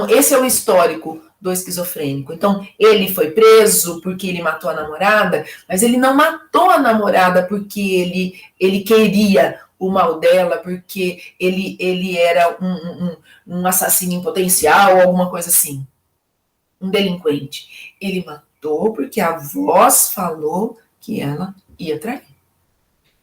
esse é o histórico do esquizofrênico. Então, ele foi preso porque ele matou a namorada, mas ele não matou a namorada porque ele queria o mal dela, porque ele era um assassino em potencial ou alguma coisa assim. Um delinquente. Ele matou porque a voz falou que ela ia trair.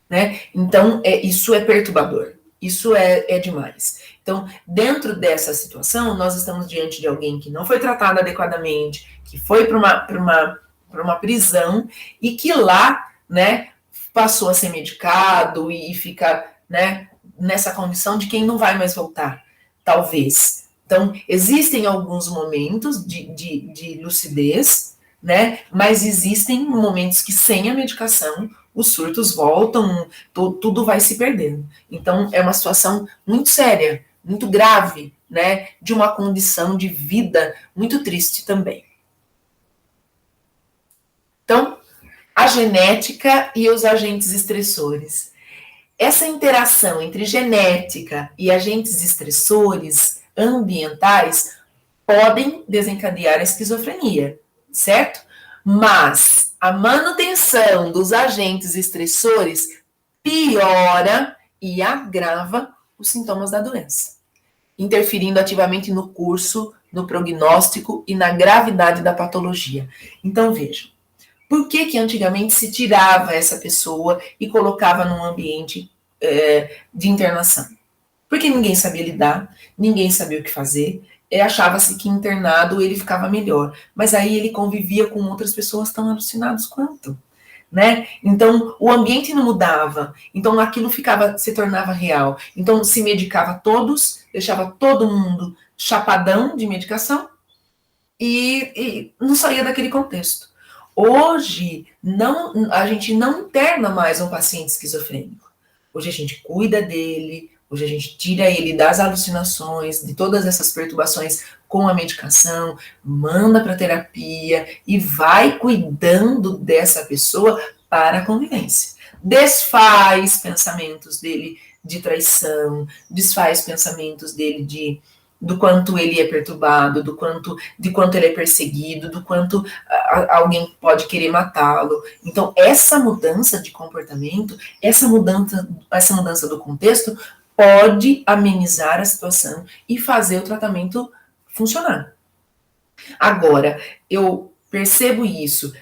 Né? Então, isso é perturbador. Isso é demais. Então, dentro dessa situação, nós estamos diante de alguém que não foi tratado adequadamente, que foi para uma prisão e que lá, né, passou a ser medicado e fica, né, nessa condição de quem não vai mais voltar, talvez. Então, existem alguns momentos de lucidez, né, mas existem momentos que sem a medicação os surtos voltam, tudo vai se perdendo. Então, é uma situação muito séria, muito grave, né, de uma condição de vida muito triste também. Então, a genética e os agentes estressores. essa interação entre genética e agentes estressores ambientais podem desencadear a esquizofrenia, certo? Mas a manutenção dos agentes estressores piora e agrava os sintomas da doença, interferindo ativamente no curso, no prognóstico e na gravidade da patologia. Então, vejam, por que antigamente se tirava essa pessoa e colocava num ambiente de internação? Porque ninguém sabia lidar, ninguém sabia o que fazer, achava-se que internado ele ficava melhor, mas aí ele convivia com outras pessoas tão alucinadas quanto, né? Então o ambiente não mudava, então aquilo se tornava real, então se medicava todos, deixava todo mundo chapadão de medicação e não saía daquele contexto. Hoje a gente não interna mais um paciente esquizofrênico, hoje a gente cuida dele. Hoje a gente tira ele das alucinações, de todas essas perturbações com a medicação, manda para terapia e vai cuidando dessa pessoa para a convivência. Desfaz pensamentos dele de traição, desfaz pensamentos dele do quanto ele é perturbado, de quanto ele é perseguido, do quanto alguém pode querer matá-lo. Então, essa mudança de comportamento, essa mudança do contexto pode amenizar a situação e fazer o tratamento funcionar. Agora, eu percebo isso,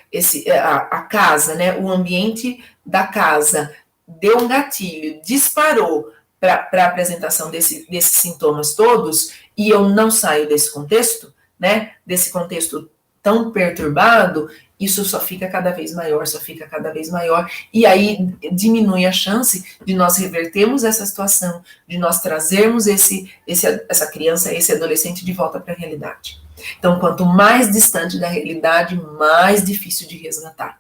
a casa, né, o ambiente da casa deu um gatilho, disparou para a apresentação desses sintomas todos, e eu não saio desse contexto, né, desse contexto tão perturbado, isso só fica cada vez maior, e aí diminui a chance de nós revertermos essa situação, de nós trazermos essa criança, esse adolescente de volta para a realidade. Então, quanto mais distante da realidade, mais difícil de resgatar.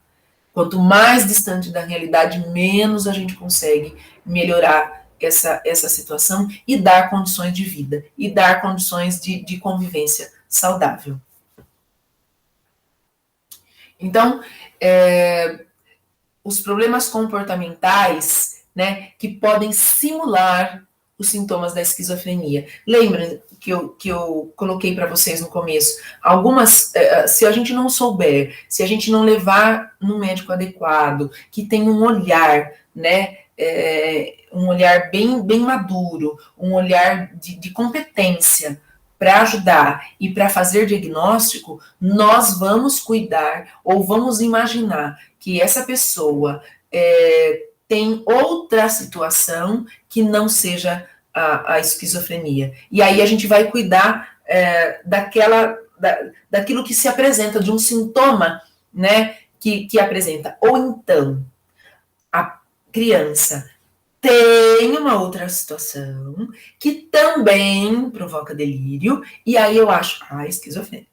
Quanto mais distante da realidade, menos a gente consegue melhorar essa situação e dar condições de vida, e dar condições de convivência saudável. Então, os problemas comportamentais, né, que podem simular os sintomas da esquizofrenia. Lembra que eu coloquei para vocês no começo? Algumas, se a gente não souber, se a gente não levar num médico adequado, que tem um olhar, né, um olhar bem maduro, um olhar de competência, para ajudar e para fazer diagnóstico, nós vamos cuidar ou vamos imaginar que essa pessoa tem outra situação que não seja a esquizofrenia. E aí a gente vai cuidar daquilo que se apresenta, de um sintoma, né, que apresenta. Ou então, a criança tem uma outra situação que também provoca delírio, e aí eu acho, esquizofrênica,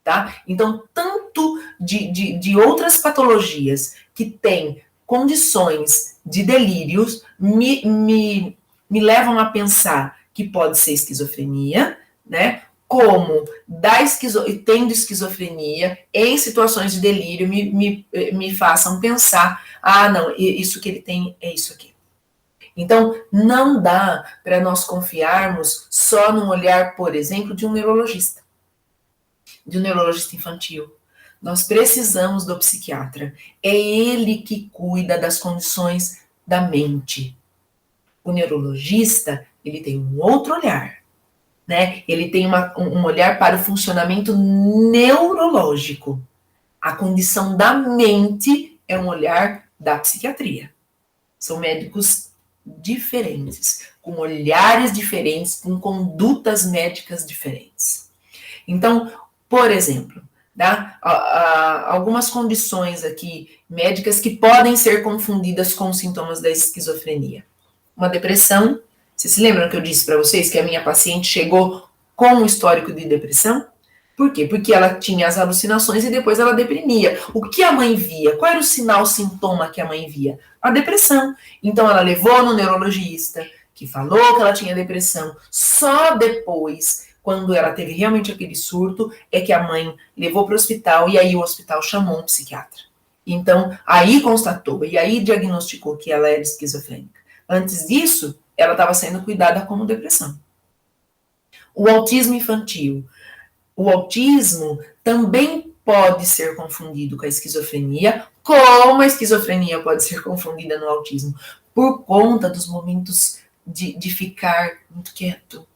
tá? Então, tanto de outras patologias que têm condições de delírios me levam a pensar que pode ser esquizofrenia, né? Como tendo esquizofrenia em situações de delírio me façam pensar, não, isso que ele tem é isso aqui. Então, não dá para nós confiarmos só no olhar, por exemplo, de um neurologista infantil. Nós precisamos do psiquiatra. É ele que cuida das condições da mente. O neurologista, ele tem um outro olhar, né? Ele tem um olhar para o funcionamento neurológico. A condição da mente é um olhar da psiquiatria. São médicos diferentes, com olhares diferentes, com condutas médicas diferentes. Então, por exemplo, tá? Algumas condições aqui médicas que podem ser confundidas com os sintomas da esquizofrenia. Uma depressão, vocês se lembram que eu disse para vocês que a minha paciente chegou com um histórico de depressão? Por quê? Porque ela tinha as alucinações e depois ela deprimia. O que a mãe via? Qual era o sinal, sintoma que a mãe via? A depressão. Então ela levou no neurologista, que falou que ela tinha depressão. Só depois, quando ela teve realmente aquele surto, é que a mãe levou para o hospital e aí o hospital chamou um psiquiatra. Então, aí constatou e aí diagnosticou que ela era esquizofrênica. Antes disso, ela estava sendo cuidada como depressão. O autismo infantil. O autismo também pode ser confundido com a esquizofrenia, como a esquizofrenia pode ser confundida no autismo, por conta dos momentos de ficar muito quieto,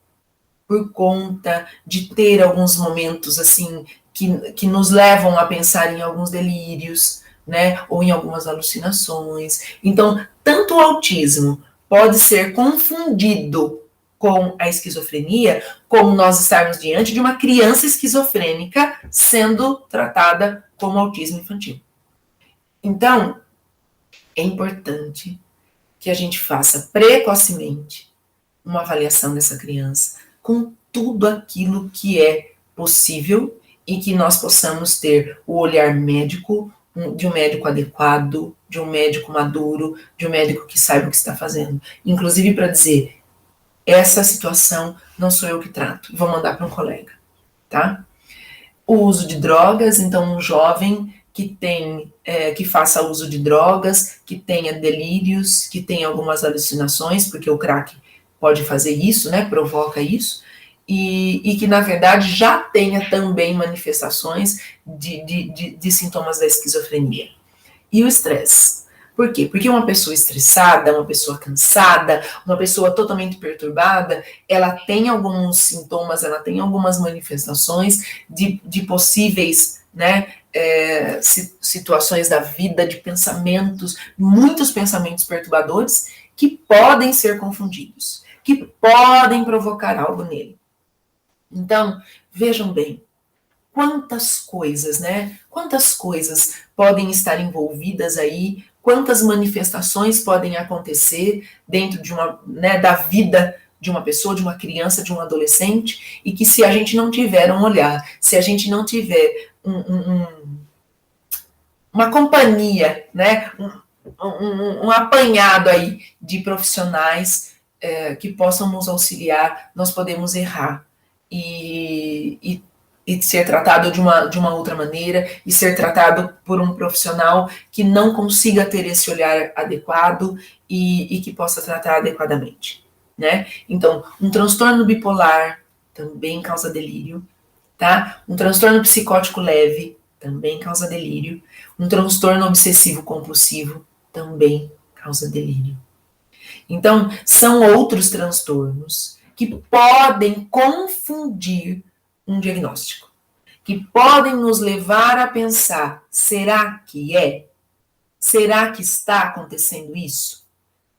por conta de ter alguns momentos assim que nos levam a pensar em alguns delírios, né, ou em algumas alucinações. Então, tanto o autismo pode ser confundido com a esquizofrenia, como nós estarmos diante de uma criança esquizofrênica sendo tratada como autismo infantil. Então, é importante que a gente faça precocemente uma avaliação dessa criança com tudo aquilo que é possível e que nós possamos ter o olhar médico, de um médico adequado, de um médico maduro, de um médico que saiba o que está fazendo. Inclusive para dizer, essa situação não sou eu que trato, vou mandar para um colega, tá? O uso de drogas, então um jovem que faça uso de drogas, que tenha delírios, que tenha algumas alucinações, porque o crack pode fazer isso, né, provoca isso, e que na verdade já tenha também manifestações de sintomas da esquizofrenia. E o estresse. Por quê? Porque uma pessoa estressada, uma pessoa cansada, uma pessoa totalmente perturbada, ela tem alguns sintomas, ela tem algumas manifestações de possíveis, né, situações da vida, de pensamentos, muitos pensamentos perturbadores que podem ser confundidos, que podem provocar algo nele. Então, vejam bem, quantas coisas, né? Quantas coisas podem estar envolvidas aí, quantas manifestações podem acontecer dentro de uma, né, da vida de uma pessoa, de uma criança, de um adolescente, e que se a gente não tiver um olhar, se a gente não tiver uma companhia, né, um apanhado aí de profissionais que possam nos auxiliar, nós podemos errar e ser tratado de uma outra maneira, e ser tratado por um profissional que não consiga ter esse olhar adequado e que possa tratar adequadamente, né? Então, um transtorno bipolar também causa delírio, tá? Um transtorno psicótico leve também causa delírio. Um transtorno obsessivo compulsivo também causa delírio. Então, são outros transtornos que podem confundir um diagnóstico, que podem nos levar a pensar, será que é? Será que está acontecendo isso?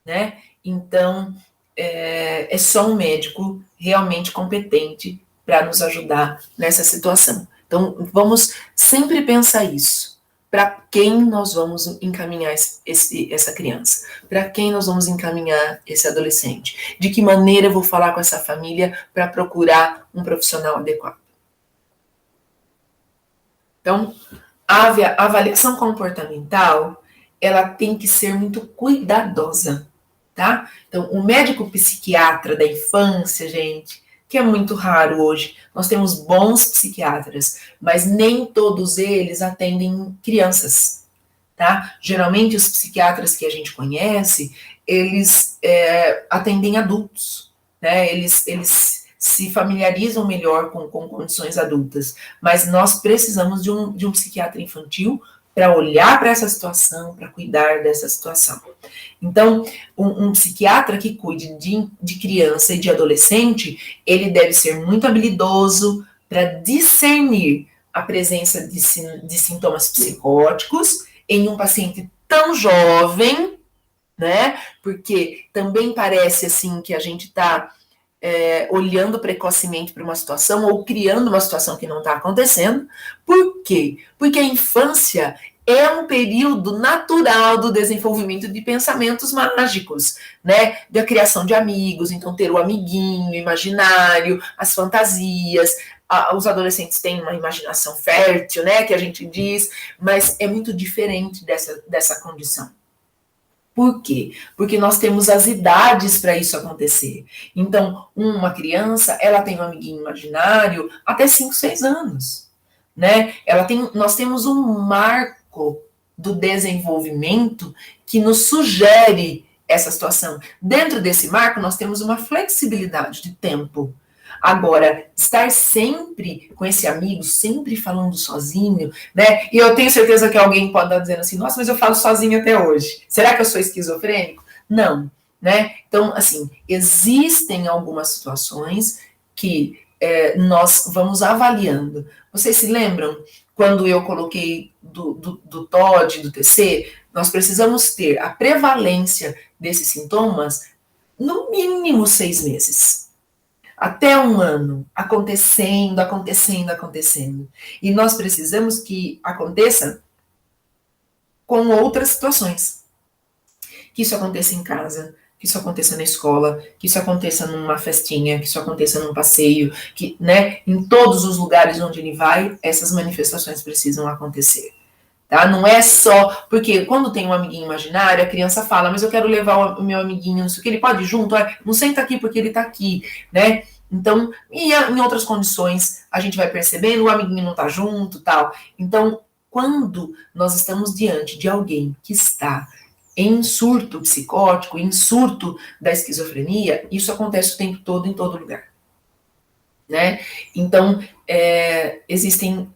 Né? Então, é só um médico realmente competente para nos ajudar nessa situação. Então, vamos sempre pensar isso. Para quem nós vamos encaminhar essa criança? Para quem nós vamos encaminhar esse adolescente? De que maneira eu vou falar com essa família para procurar um profissional adequado? Então, a avaliação comportamental, ela tem que ser muito cuidadosa, tá? Então, o médico psiquiatra da infância, gente, que é muito raro hoje, nós temos bons psiquiatras, mas nem todos eles atendem crianças, tá? Geralmente, os psiquiatras que a gente conhece, eles atendem adultos, né? Eles se familiarizam melhor com condições adultas, mas nós precisamos de um psiquiatra infantil para olhar para essa situação, para cuidar dessa situação. Então, um psiquiatra que cuide de criança e de adolescente, ele deve ser muito habilidoso para discernir a presença de sintomas psicóticos em um paciente tão jovem, né? Porque também parece assim que a gente está olhando precocemente para uma situação ou criando uma situação que não está acontecendo. Por quê? Porque a infância é um período natural do desenvolvimento de pensamentos mágicos, né? Da criação de amigos, então ter o amiguinho imaginário, as fantasias. Os adolescentes têm uma imaginação fértil, né? Que a gente diz, mas é muito diferente dessa condição. Por quê? Porque nós temos as idades para isso acontecer. Então, uma criança, ela tem um amiguinho imaginário até 5, 6 anos, né? Nós temos um marco do desenvolvimento que nos sugere essa situação. Dentro desse marco, nós temos uma flexibilidade de tempo. Agora, estar sempre com esse amigo, sempre falando sozinho, né? E eu tenho certeza que alguém pode estar dizendo assim, nossa, mas eu falo sozinho até hoje. Será que eu sou esquizofrênico? Não, né? Então, assim, existem algumas situações que nós vamos avaliando. Vocês se lembram quando eu coloquei do TOD, do TC? Nós precisamos ter a prevalência desses sintomas no mínimo 6 meses. Até 1 ano, acontecendo. E nós precisamos que aconteça com outras situações. Que isso aconteça em casa, que isso aconteça na escola, que isso aconteça numa festinha, que isso aconteça num passeio, que, né, em todos os lugares onde ele vai, essas manifestações precisam acontecer. Tá? Não é só, porque quando tem um amiguinho imaginário, a criança fala, mas eu quero levar o meu amiguinho, não sei o que, ele pode ir junto, não senta aqui porque ele tá aqui, né? Então, e em outras condições, a gente vai percebendo, o amiguinho não tá junto, tal. Então, quando nós estamos diante de alguém que está em surto psicótico, em surto da esquizofrenia, isso acontece o tempo todo, em todo lugar, né? Então, existem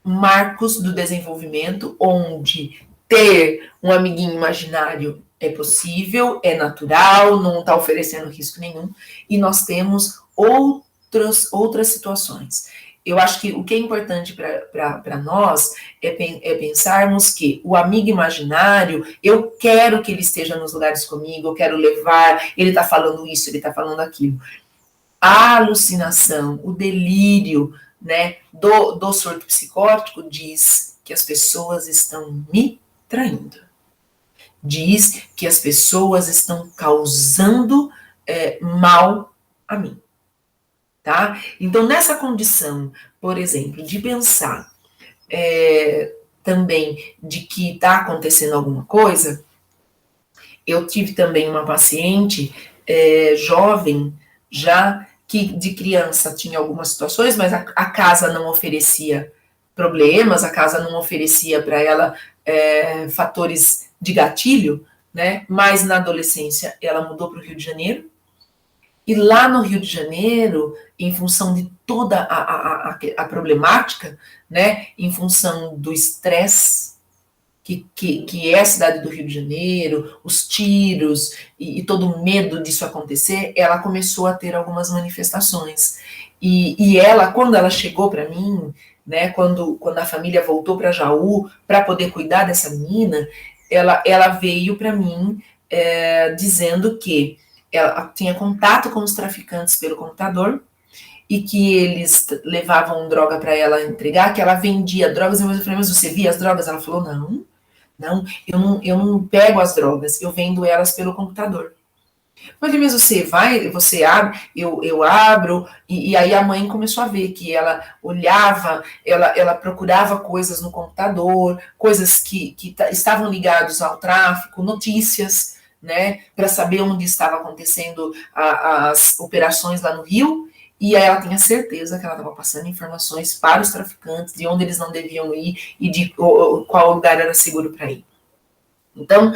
marcos do desenvolvimento onde ter um amiguinho imaginário é possível, é natural, não está oferecendo risco nenhum, e nós temos outras situações. Eu acho que o que é importante para nós é pensarmos que o amigo imaginário, eu quero que ele esteja nos lugares comigo, eu quero levar, ele está falando isso, ele está falando aquilo. A alucinação, o delírio, né, do surto psicótico diz que as pessoas estão me traindo. Diz que as pessoas estão causando mal a mim. Tá? Então, nessa condição, por exemplo, de pensar também de que está acontecendo alguma coisa, eu tive também uma paciente jovem, já que de criança tinha algumas situações, mas a casa não oferecia problemas, a casa não oferecia para ela fatores de gatilho, né? Mas na adolescência ela mudou para o Rio de Janeiro, e lá no Rio de Janeiro, em função de toda a problemática, né? Em função do estresse que é a cidade do Rio de Janeiro, os tiros e todo o medo disso acontecer, ela começou a ter algumas manifestações. E ela, quando ela chegou para mim, né, quando a família voltou para Jaú para poder cuidar dessa menina, ela veio para mim dizendo que ela tinha contato com os traficantes pelo computador e que eles levavam droga para ela entregar, que ela vendia drogas. Eu falei, mas você via as drogas? Ela falou, não, eu não pego as drogas, eu vendo elas pelo computador. Eu falei, mas você abre, eu abro, e aí a mãe começou a ver que ela olhava, ela procurava coisas no computador, coisas que estavam ligadas ao tráfico, notícias, né, para saber onde estava acontecendo as operações lá no Rio, e aí ela tinha certeza que ela estava passando informações para os traficantes, de onde eles não deviam ir e de qual lugar era seguro para ir. Então,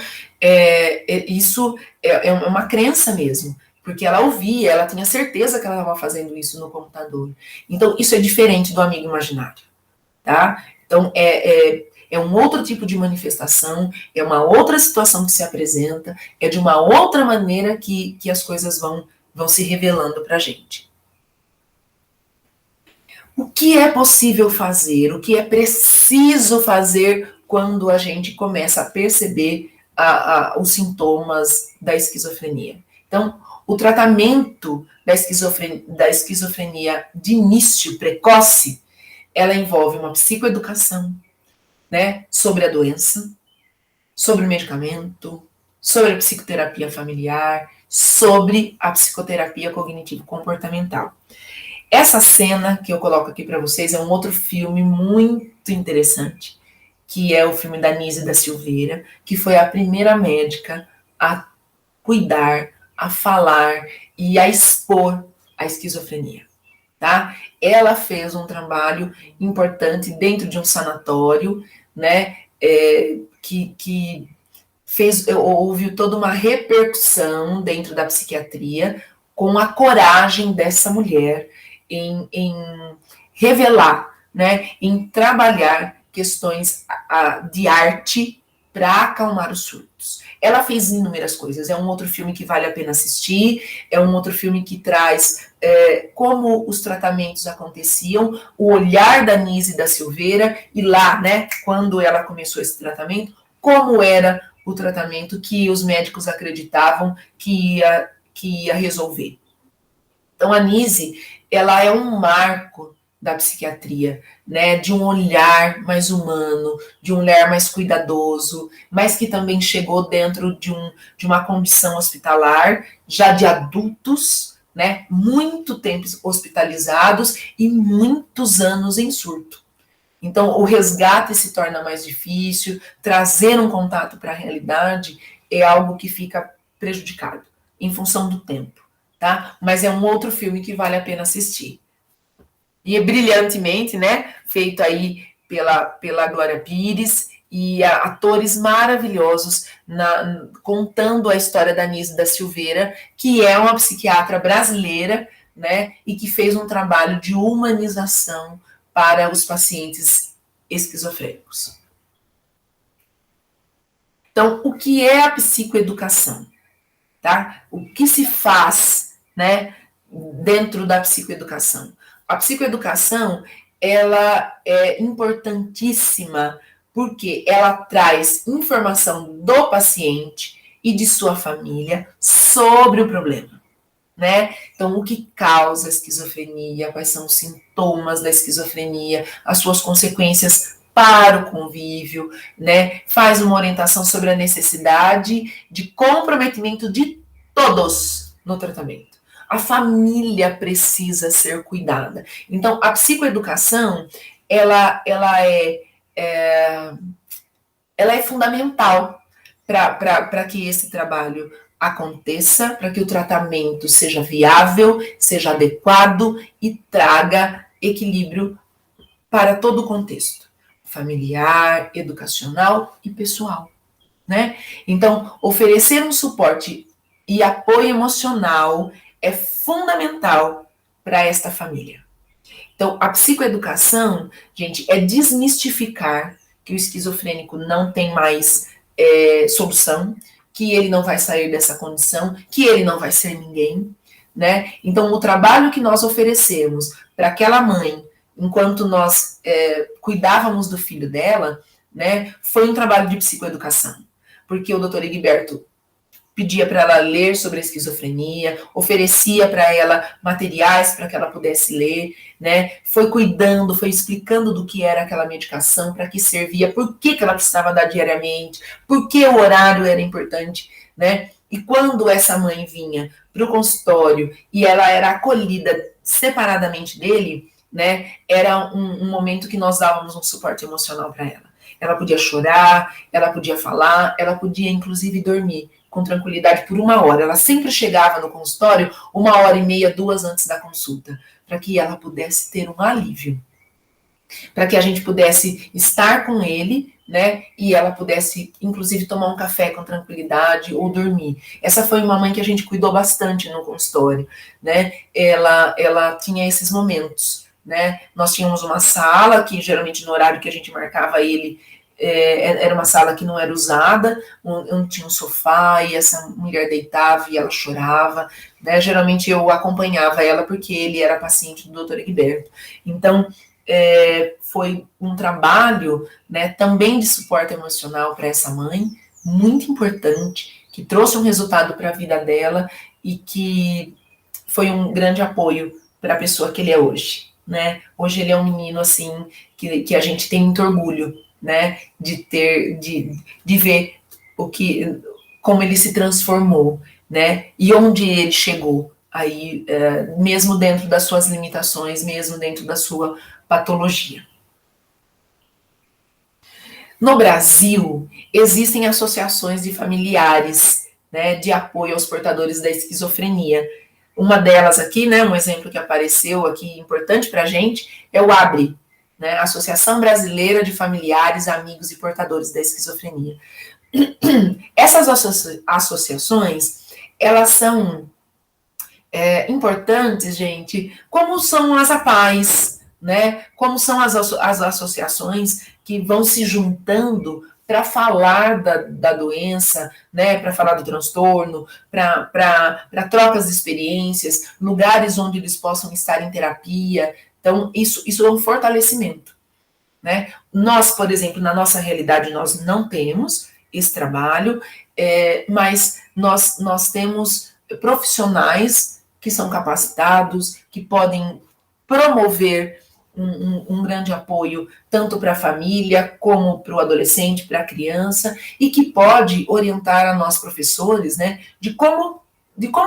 isso é uma crença mesmo, porque ela ouvia, ela tinha certeza que ela estava fazendo isso no computador. Então, isso é diferente do amigo imaginário, tá? Então, é um outro tipo de manifestação, é uma outra situação que se apresenta, é de uma outra maneira que as coisas vão se revelando para a gente. O que é possível fazer? O que é preciso fazer quando a gente começa a perceber os sintomas da esquizofrenia? Então, o tratamento da esquizofrenia de início precoce, ela envolve uma psicoeducação, né, sobre a doença, sobre o medicamento, sobre a psicoterapia familiar, sobre a psicoterapia cognitivo-comportamental. Essa cena que eu coloco aqui para vocês é um outro filme muito interessante, que é o filme da Nise da Silveira, que foi a primeira médica a cuidar, a falar e a expor a esquizofrenia, tá? Ela fez um trabalho importante dentro de um sanatório, né, que houve toda uma repercussão dentro da psiquiatria com a coragem dessa mulher em revelar, né, em trabalhar questões de arte para acalmar os surtos. Ela fez inúmeras coisas, é um outro filme que vale a pena assistir, é um outro filme que traz como os tratamentos aconteciam, o olhar da Nise da Silveira, e lá, né, quando ela começou esse tratamento, como era o tratamento que os médicos acreditavam que ia resolver. Então, a Nise, ela é um marco da psiquiatria, né, de um olhar mais humano, de um olhar mais cuidadoso, mas que também chegou dentro de uma condição hospitalar, já de adultos, né, muito tempo hospitalizados e muitos anos em surto. Então, o resgate se torna mais difícil, trazer um contato para a realidade é algo que fica prejudicado, em função do tempo, tá? Mas é um outro filme que vale a pena assistir. E é brilhantemente, né, feito aí pela Glória Pires, e atores maravilhosos contando a história da Nise da Silveira, que é uma psiquiatra brasileira, né, e que fez um trabalho de humanização para os pacientes esquizofrênicos. Então, o que é a psicoeducação? Tá? O que se faz, né, dentro da psicoeducação? A psicoeducação, ela é importantíssima porque ela traz informação do paciente e de sua família sobre o problema, né? Então, o que causa a esquizofrenia, quais são os sintomas da esquizofrenia, as suas consequências para o convívio, né? Faz uma orientação sobre a necessidade de comprometimento de todos no tratamento. A família precisa ser cuidada. Então, a psicoeducação, ela é fundamental para que esse trabalho aconteça, para que o tratamento seja viável, seja adequado e traga equilíbrio para todo o contexto familiar, educacional e pessoal, né? Então, oferecer um suporte e apoio emocional é fundamental para esta família. Então, a psicoeducação, gente, é desmistificar que o esquizofrênico não tem mais solução, que ele não vai sair dessa condição, que ele não vai ser ninguém, né? Então, o trabalho que nós oferecemos para aquela mãe, enquanto nós cuidávamos do filho dela, né, foi um trabalho de psicoeducação, porque o Dr. Egberto pedia para ela ler sobre a esquizofrenia, oferecia para ela materiais para que ela pudesse ler, né? Foi cuidando, foi explicando do que era aquela medicação, para que servia, por que ela precisava dar diariamente, por que o horário era importante, né? E quando essa mãe vinha para o consultório e ela era acolhida separadamente dele, né? Era um momento que nós dávamos um suporte emocional para ela. Ela podia chorar, ela podia falar, ela podia inclusive dormir com tranquilidade por 1 hora. Ela sempre chegava no consultório 1h30, 2 antes da consulta, para que ela pudesse ter um alívio, para que a gente pudesse estar com ele, né, e ela pudesse, inclusive, tomar um café com tranquilidade ou dormir. Essa foi uma mãe que a gente cuidou bastante no consultório, né, ela tinha esses momentos, né, nós tínhamos uma sala que, geralmente, no horário que a gente marcava ele, era uma sala que não era usada, onde tinha um sofá e essa mulher deitava e ela chorava, né? Geralmente eu acompanhava ela porque ele era paciente do Dr. Egberto. Então, foi um trabalho, né, também de suporte emocional para essa mãe, muito importante, que trouxe um resultado para a vida dela e que foi um grande apoio para a pessoa que ele é hoje, né? Hoje ele é um menino, assim, que a gente tem muito orgulho, né, de ver como ele se transformou, né, e onde ele chegou, aí, mesmo dentro das suas limitações, mesmo dentro da sua patologia. No Brasil, existem associações de familiares, né, de apoio aos portadores da esquizofrenia. Uma delas aqui, né, um exemplo que apareceu aqui importante para a gente, é o ABRE, né, Associação Brasileira de Familiares, Amigos e Portadores da Esquizofrenia. Essas associações, elas são importantes, gente, como são as APAES, né? Como são as associações que vão se juntando para falar da doença, né? Para falar do transtorno, para trocas de experiências, lugares onde eles possam estar em terapia. Então, isso é um fortalecimento, né? Nós, por exemplo, na nossa realidade, nós não temos esse trabalho, mas nós temos profissionais que são capacitados, que podem promover um grande apoio tanto para a família como para o adolescente, para a criança, e que pode orientar a nós professores, né, de como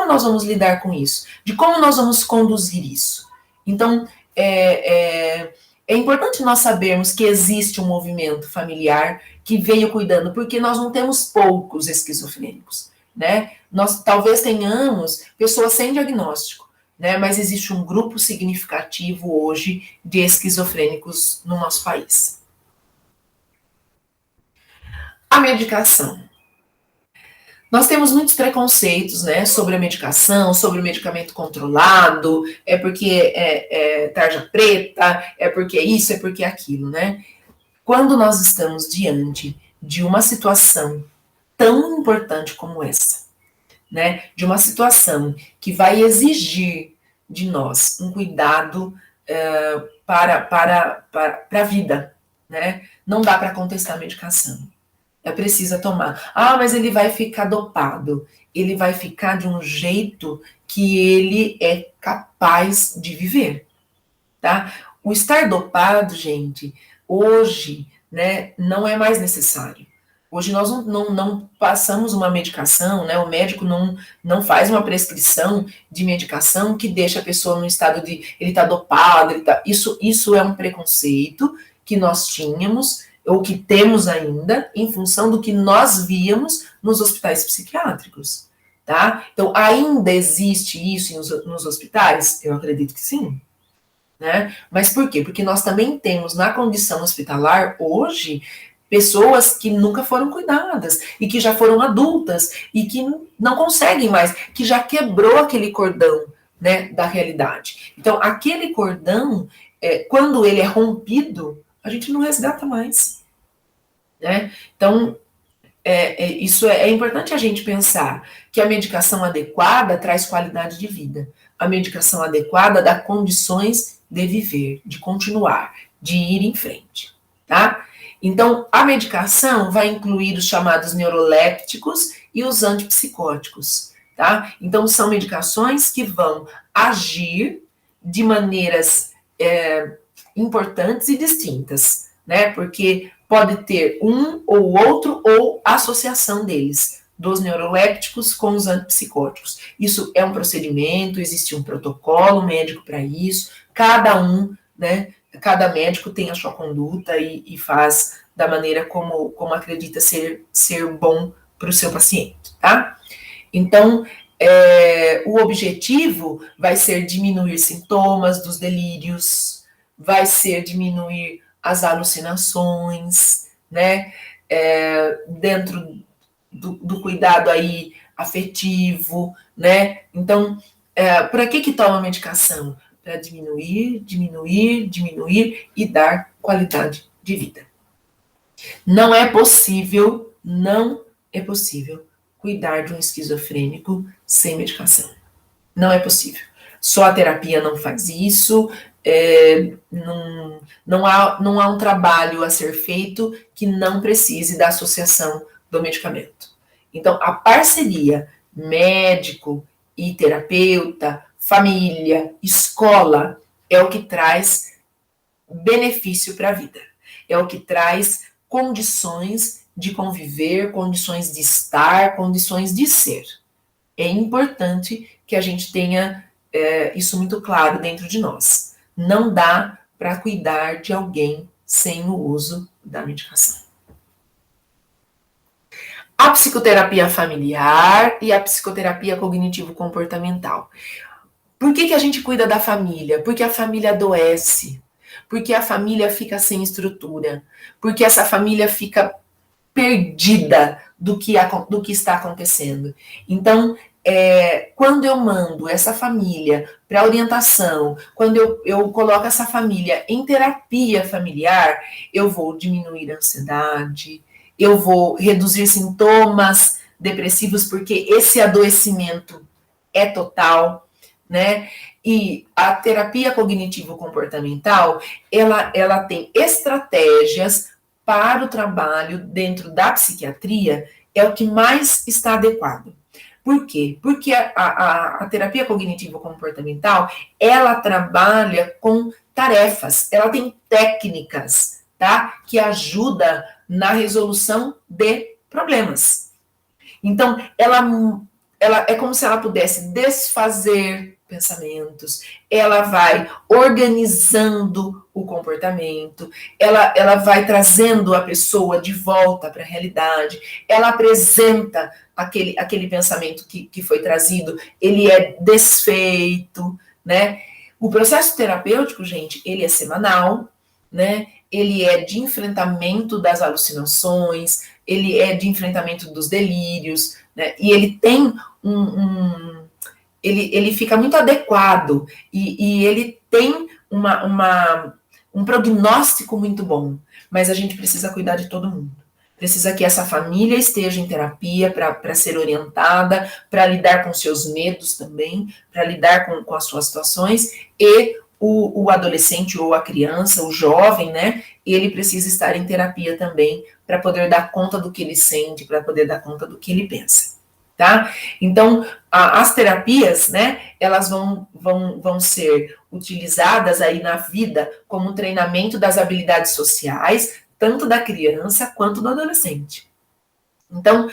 nós vamos lidar com isso, de como nós vamos conduzir isso. Então, é importante nós sabermos que existe um movimento familiar que veio cuidando, porque nós não temos poucos esquizofrênicos, né? Nós talvez tenhamos pessoas sem diagnóstico, né? Mas existe um grupo significativo hoje de esquizofrênicos no nosso país. A medicação. Nós temos muitos preconceitos, né, sobre a medicação, sobre o medicamento controlado, é porque é tarja preta, é porque isso, é porque aquilo, né? Quando nós estamos diante de uma situação tão importante como essa, né, de uma situação que vai exigir de nós um cuidado para a vida, né? Não dá para contestar a medicação. Precisa tomar. Ah, mas ele vai ficar dopado. Ele vai ficar de um jeito que ele é capaz de viver, tá? O estar dopado, gente, hoje, né, não é mais necessário. Hoje nós não passamos uma medicação, né? O médico não faz uma prescrição de medicação que deixa a pessoa no estado de ele tá dopado, isso é um preconceito que nós tínhamos ou que temos ainda, em função do que nós víamos nos hospitais psiquiátricos, tá? Então, ainda existe isso nos hospitais? Eu acredito que sim, né? Mas por quê? Porque nós também temos na condição hospitalar, hoje, pessoas que nunca foram cuidadas, e que já foram adultas, e que não conseguem mais, que já quebrou aquele cordão, né, da realidade. Então, aquele cordão, quando ele é rompido, a gente não resgata mais, né? Então, isso é importante a gente pensar que a medicação adequada traz qualidade de vida. A medicação adequada dá condições de viver, de continuar, de ir em frente, tá? Então, a medicação vai incluir os chamados neurolépticos e os antipsicóticos, tá? Então, são medicações que vão agir de maneiras importantes e distintas, né? Porque pode ter um ou outro ou associação deles, dos neurolépticos com os antipsicóticos. Isso é um procedimento, existe um protocolo médico para isso, cada um, né? Cada médico tem a sua conduta e faz da maneira como acredita ser bom para o seu paciente, tá? Então, o objetivo vai ser diminuir sintomas dos delírios, vai ser diminuir as alucinações, né? Dentro do cuidado aí afetivo, né? Então, para que toma medicação? Para diminuir e dar qualidade de vida. Não é possível cuidar de um esquizofrênico sem medicação. Não é possível. Só a terapia não faz isso, não há um trabalho a ser feito que não precise da associação do medicamento. Então, a parceria médico e terapeuta, família, escola, é o que traz benefício para a vida. É o que traz condições de conviver, condições de estar, condições de ser. É importante que a gente tenha isso muito claro dentro de nós. Não dá para cuidar de alguém sem o uso da medicação. A psicoterapia familiar e a psicoterapia cognitivo-comportamental. Por que a gente cuida da família? Porque a família adoece, porque a família fica sem estrutura, porque essa família fica perdida do que está acontecendo. Então, quando eu mando essa família para orientação, quando eu coloco essa família em terapia familiar, eu vou diminuir a ansiedade, eu vou reduzir sintomas depressivos, porque esse adoecimento é total, né? E a terapia cognitivo-comportamental, ela tem estratégias para o trabalho dentro da psiquiatria, é o que mais está adequado. Por quê? Porque a terapia cognitivo-comportamental, ela trabalha com tarefas, ela tem técnicas, tá? Que ajuda na resolução de problemas. Então, ela é como se ela pudesse desfazer pensamentos, ela vai organizando o comportamento, ela vai trazendo a pessoa de volta para a realidade, ela apresenta aquele pensamento que foi trazido, ele é desfeito, né? O processo terapêutico, gente, ele é semanal, né? Ele é de enfrentamento das alucinações, ele é de enfrentamento dos delírios, né? E ele tem ele fica muito adequado e ele tem um prognóstico muito bom, mas a gente precisa cuidar de todo mundo. Precisa que essa família esteja em terapia para ser orientada, para lidar com seus medos também, para lidar com as suas situações, e o adolescente ou a criança, o jovem, né, ele precisa estar em terapia também para poder dar conta do que ele sente, para poder dar conta do que ele pensa. Tá? Então, as terapias, né, elas vão ser utilizadas aí na vida como um treinamento das habilidades sociais, tanto da criança quanto do adolescente. Então,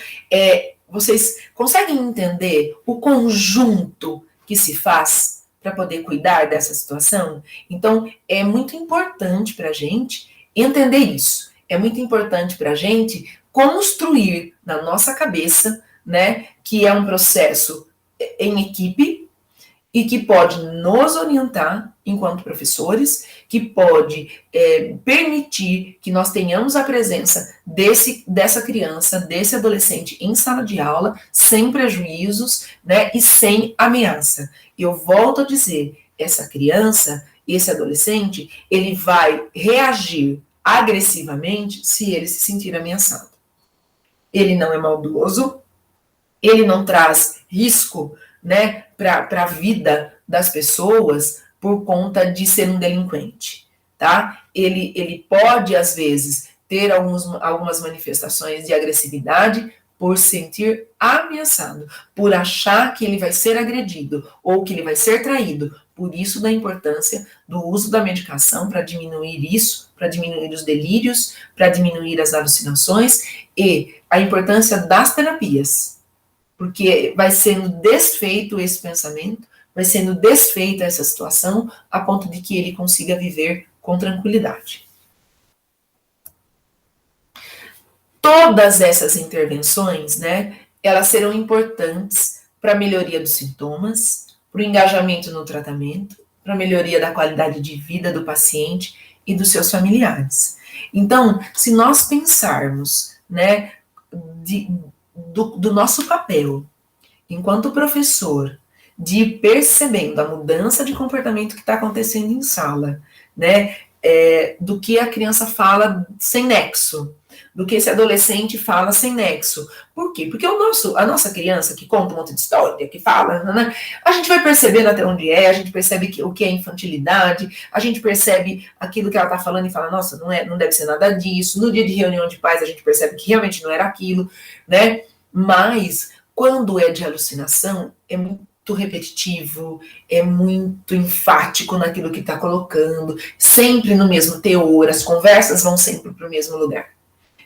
vocês conseguem entender o conjunto que se faz para poder cuidar dessa situação? Então, é muito importante para a gente entender isso. É muito importante para a gente construir na nossa cabeça, né, que é um processo em equipe e que pode nos orientar enquanto professores, que pode permitir que nós tenhamos a presença dessa criança, desse adolescente em sala de aula, sem prejuízos, né, e sem ameaça. E eu volto a dizer, essa criança, esse adolescente, ele vai reagir agressivamente se ele se sentir ameaçado. Ele não é maldoso, ele não traz risco, né, para a vida das pessoas por conta de ser um delinquente, tá? Ele pode, às vezes, ter algumas manifestações de agressividade por sentir ameaçado, por achar que ele vai ser agredido ou que ele vai ser traído. Por isso da importância do uso da medicação para diminuir isso, para diminuir os delírios, para diminuir as alucinações, e a importância das terapias. Porque vai sendo desfeito esse pensamento, vai sendo desfeita essa situação, a ponto de que ele consiga viver com tranquilidade. Todas essas intervenções, né, elas serão importantes para a melhoria dos sintomas, para o engajamento no tratamento, para a melhoria da qualidade de vida do paciente e dos seus familiares. Então, se nós pensarmos, né, do nosso papel, enquanto professor, de ir percebendo a mudança de comportamento que está acontecendo em sala, né, do que a criança fala sem nexo, do que esse adolescente fala sem nexo. Por quê? Porque a nossa criança que conta um monte de história, que fala, né, a gente vai percebendo até onde a gente percebe o que é infantilidade, a gente percebe aquilo que ela está falando e fala, nossa, não deve ser nada disso. No dia de reunião de pais, a gente percebe que realmente não era aquilo, né? Mas, quando é de alucinação, é muito repetitivo, é muito enfático naquilo que está colocando, sempre no mesmo teor, as conversas vão sempre para o mesmo lugar.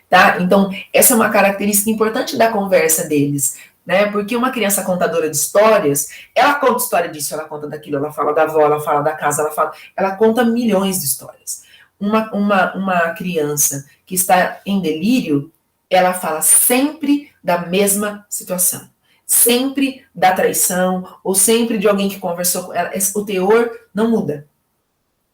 Tá? Então, essa é uma característica importante da conversa deles, né? Porque uma criança contadora de histórias, ela conta história disso, ela conta daquilo, ela fala da avó, ela fala da casa, ela conta milhões de histórias. Uma criança que está em delírio, ela fala sempre da mesma situação, sempre da traição, ou sempre de alguém que conversou com ela, o teor não muda.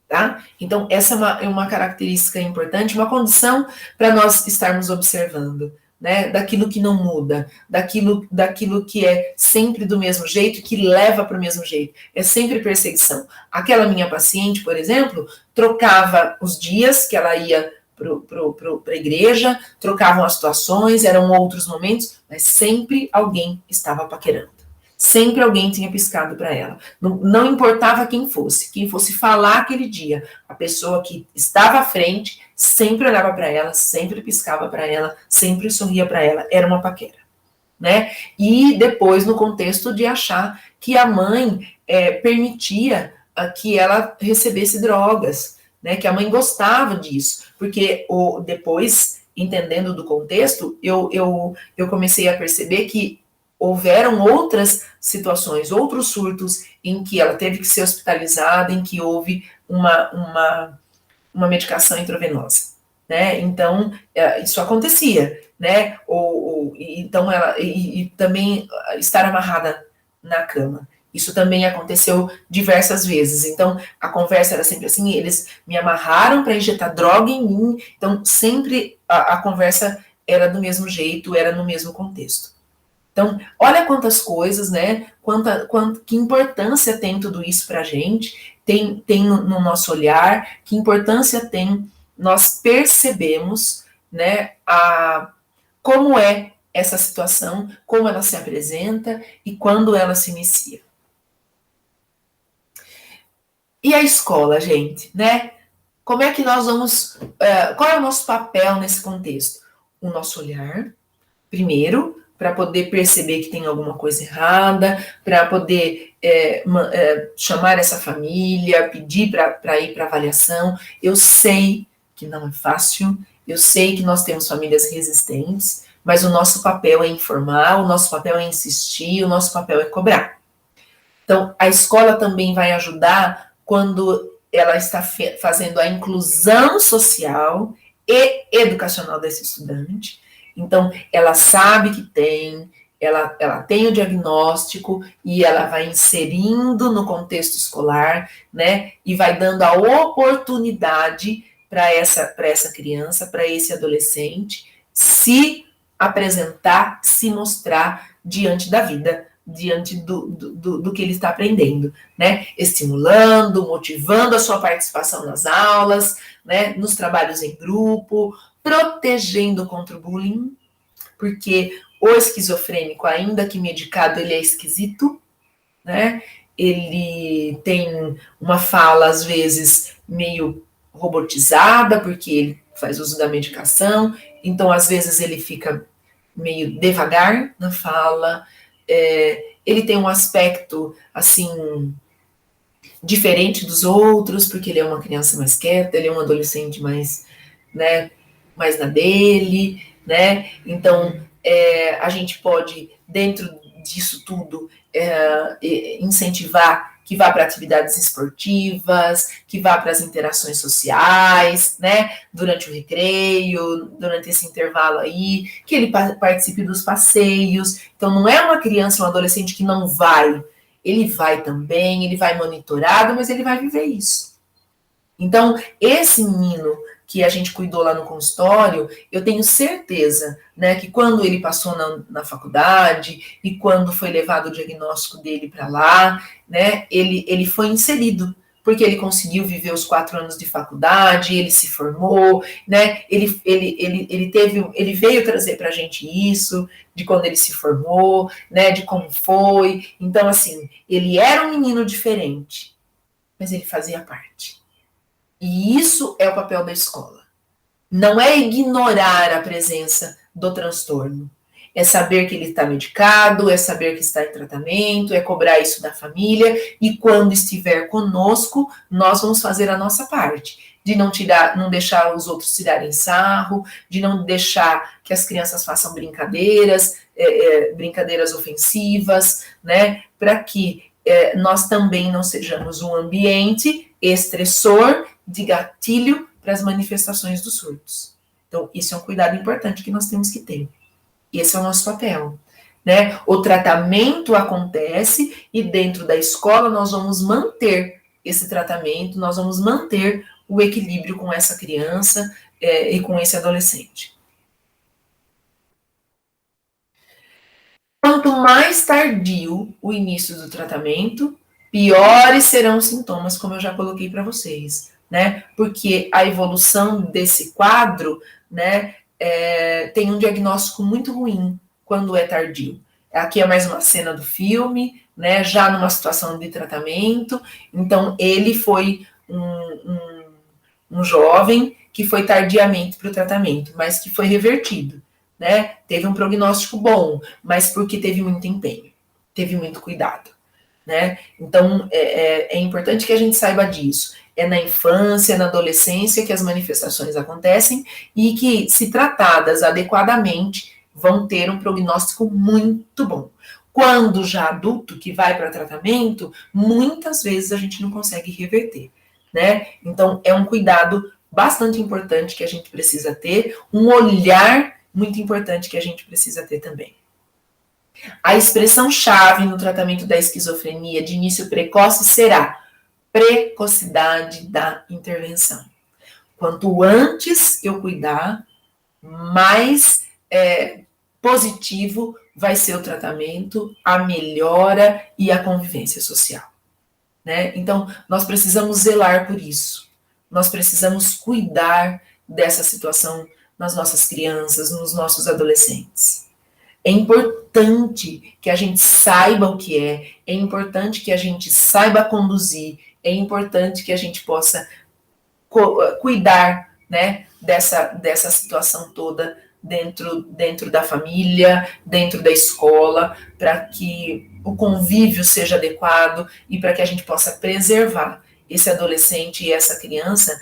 Tá? Então, essa é uma característica importante, uma condição para nós estarmos observando, né, daquilo que não muda, daquilo que é sempre do mesmo jeito, que leva para o mesmo jeito, é sempre perseguição. Aquela minha paciente, por exemplo, trocava os dias que ela ia para a igreja, trocavam as situações, eram outros momentos, mas sempre alguém estava paquerando. Sempre alguém tinha piscado para ela. Não importava quem fosse falar aquele dia, a pessoa que estava à frente sempre olhava para ela, sempre piscava para ela, sempre sorria para ela. Era uma paquera, né? E depois no contexto de achar que a mãe permitia que ela recebesse drogas, né? Que a mãe gostava disso, porque depois, entendendo do contexto, eu comecei a perceber que houveram outras situações, outros surtos em que ela teve que ser hospitalizada, em que houve uma medicação intravenosa, né? Então, isso acontecia, né? Então, ela e também estar amarrada na cama. Isso também aconteceu diversas vezes. Então, a conversa era sempre assim, eles me amarraram para injetar droga em mim. Então, sempre a conversa era do mesmo jeito, era no mesmo contexto. Então, olha quantas coisas, né? Que importância tem tudo isso para a gente, tem no nosso olhar, que importância tem nós percebemos, né, como é essa situação, como ela se apresenta e quando ela se inicia. E a escola, gente, né? Como é que nós vamos... qual é o nosso papel nesse contexto? O nosso olhar, primeiro, para poder perceber que tem alguma coisa errada, para poder chamar essa família, pedir para ir para avaliação. Eu sei que não é fácil, eu sei que nós temos famílias resistentes, mas o nosso papel é informar, o nosso papel é insistir, o nosso papel é cobrar. Então, a escola também vai ajudar quando ela está fazendo a inclusão social e educacional desse estudante. Então, ela sabe que tem, ela tem o diagnóstico e ela vai inserindo no contexto escolar, né? E vai dando a oportunidade para essa criança, para esse adolescente, se apresentar, se mostrar diante da vida, diante do que ele está aprendendo, né? Estimulando, motivando a sua participação nas aulas, né? Nos trabalhos em grupo, protegendo contra o bullying, porque o esquizofrênico, ainda que medicado, ele é esquisito, né? Ele tem uma fala, às vezes, meio robotizada, porque ele faz uso da medicação, então, às vezes, ele fica meio devagar na fala, ele tem um aspecto, assim, diferente dos outros, porque ele é uma criança mais quieta, ele é um adolescente mais, né, mais na dele, né? Então, a gente pode, dentro disso tudo, incentivar que vá para atividades esportivas, que vá para as interações sociais, né? Durante o recreio, durante esse intervalo aí, que ele participe dos passeios. Então, não é uma criança, um adolescente que não vai. Ele vai também, ele vai monitorado, mas ele vai viver isso. Então, esse menino que a gente cuidou lá no consultório, eu tenho certeza, né, que quando ele passou na faculdade e quando foi levado o diagnóstico dele para lá, né, ele foi inserido, porque ele conseguiu viver os 4 anos de faculdade, ele se formou, né, ele veio trazer para a gente isso, de quando ele se formou, né, de como foi. Então, assim, ele era um menino diferente, mas ele fazia parte. E isso é o papel da escola. Não é ignorar a presença do transtorno. É saber que ele está medicado, é saber que está em tratamento, é cobrar isso da família, e quando estiver conosco, nós vamos fazer a nossa parte. De não deixar os outros tirarem sarro, de não deixar que as crianças façam brincadeiras ofensivas, né? Para que nós também não sejamos um ambiente estressor de gatilho para as manifestações dos surtos. Então, isso é um cuidado importante que nós temos que ter. Esse é o nosso papel, né? O tratamento acontece e dentro da escola nós vamos manter esse tratamento, nós vamos manter o equilíbrio com essa criança e com esse adolescente. mais tardio o início do tratamento, piores serão os sintomas, como eu já coloquei para vocês, né? Porque a evolução desse quadro, né, tem um diagnóstico muito ruim quando é tardio. Aqui é mais uma cena do filme, né, já numa situação de tratamento. Então, ele foi um jovem que foi tardiamente para o tratamento, mas que foi revertido, né? Teve um prognóstico bom, mas porque teve muito empenho, teve muito cuidado, né? Então, é importante que a gente saiba disso. É na infância, na adolescência que as manifestações acontecem e que, se tratadas adequadamente, vão ter um prognóstico muito bom. Quando já adulto, que vai para tratamento, muitas vezes a gente não consegue reverter, né? Então, é um cuidado bastante importante que a gente precisa ter, um olhar muito importante que a gente precisa ter também. A expressão-chave no tratamento da esquizofrenia de início precoce será precocidade da intervenção. Quanto antes eu cuidar, mais positivo vai ser o tratamento, a melhora e a convivência social, né? Então, nós precisamos zelar por isso. Nós precisamos cuidar dessa situação nas nossas crianças, nos nossos adolescentes. É importante que a gente saiba o que é importante que a gente saiba conduzir, é importante que a gente possa cuidar, né, dessa situação toda dentro da família, dentro da escola, para que o convívio seja adequado e para que a gente possa preservar esse adolescente e essa criança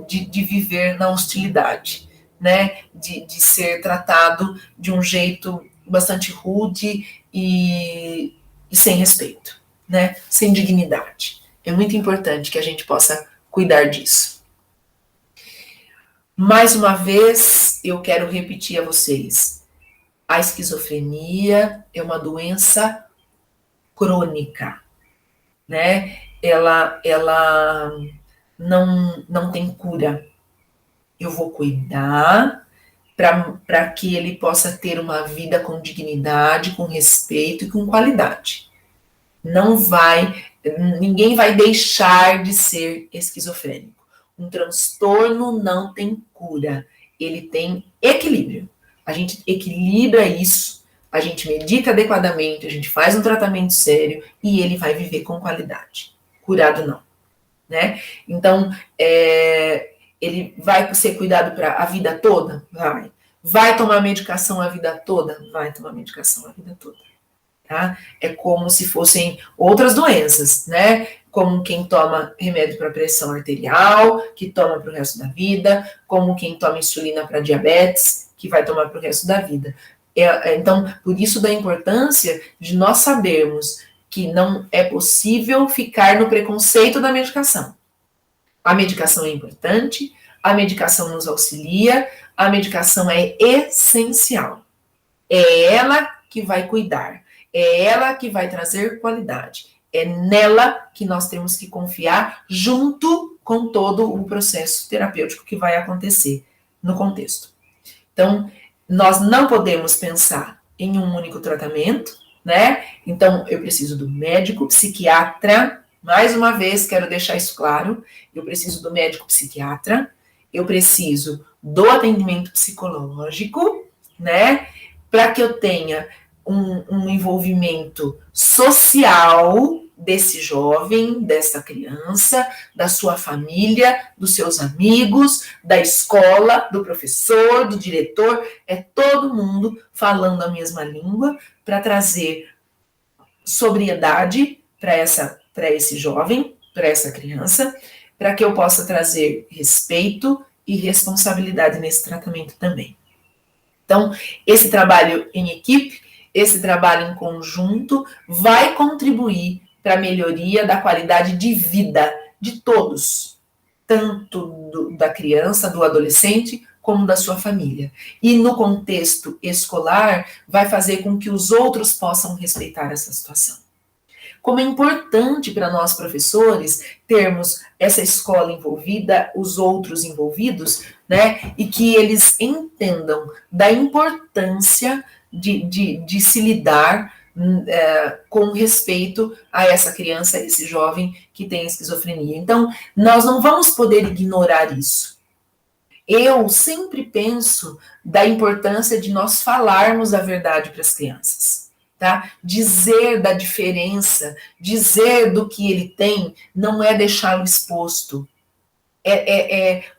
de viver na hostilidade, né, de ser tratado de um jeito bastante rude e sem respeito, né, sem dignidade. É muito importante que a gente possa cuidar disso. Mais uma vez, eu quero repetir a vocês, a esquizofrenia é uma doença crônica, né? Ela não tem cura. Eu vou cuidar para que ele possa ter uma vida com dignidade, com respeito e com qualidade. Ninguém vai deixar de ser esquizofrênico. Um transtorno não tem cura, ele tem equilíbrio. A gente equilibra isso, a gente medita adequadamente, a gente faz um tratamento sério e ele vai viver com qualidade. Curado não, né? Então, ele vai ser cuidado para a vida toda? Vai. Vai tomar medicação a vida toda? Vai tomar medicação a vida toda. Tá? É como se fossem outras doenças, né? Como quem toma remédio para pressão arterial, que toma para o resto da vida, como quem toma insulina para diabetes, que vai tomar para o resto da vida. Então, por isso da importância de nós sabermos que não é possível ficar no preconceito da medicação. A medicação é importante, a medicação nos auxilia, a medicação é essencial. É ela que vai cuidar. É ela que vai trazer qualidade. É nela que nós temos que confiar junto com todo o processo terapêutico que vai acontecer no contexto. Então, nós não podemos pensar em um único tratamento, né? Então, eu preciso do médico, psiquiatra. Mais uma vez, quero deixar isso claro. Eu preciso do médico psiquiatra. Eu preciso do atendimento psicológico, né? Para que eu tenha um envolvimento social desse jovem, dessa criança, da sua família, dos seus amigos, da escola, do professor, do diretor, é todo mundo falando a mesma língua para trazer sobriedade para esse jovem, para essa criança, para que eu possa trazer respeito e responsabilidade nesse tratamento também. Então, esse trabalho em equipe, esse trabalho em conjunto vai contribuir para a melhoria da qualidade de vida de todos, tanto da criança, do adolescente, como da sua família. E no contexto escolar, vai fazer com que os outros possam respeitar essa situação. como é importante para nós, professores, termos essa escola envolvida, os outros envolvidos, né? E que eles entendam da importância de se lidar com respeito a essa criança, a esse jovem que tem esquizofrenia. Então, nós não vamos poder ignorar isso. Eu sempre penso da importância de nós falarmos a verdade para as crianças, tá? Dizer da diferença, dizer do que ele tem, não é deixá-lo exposto.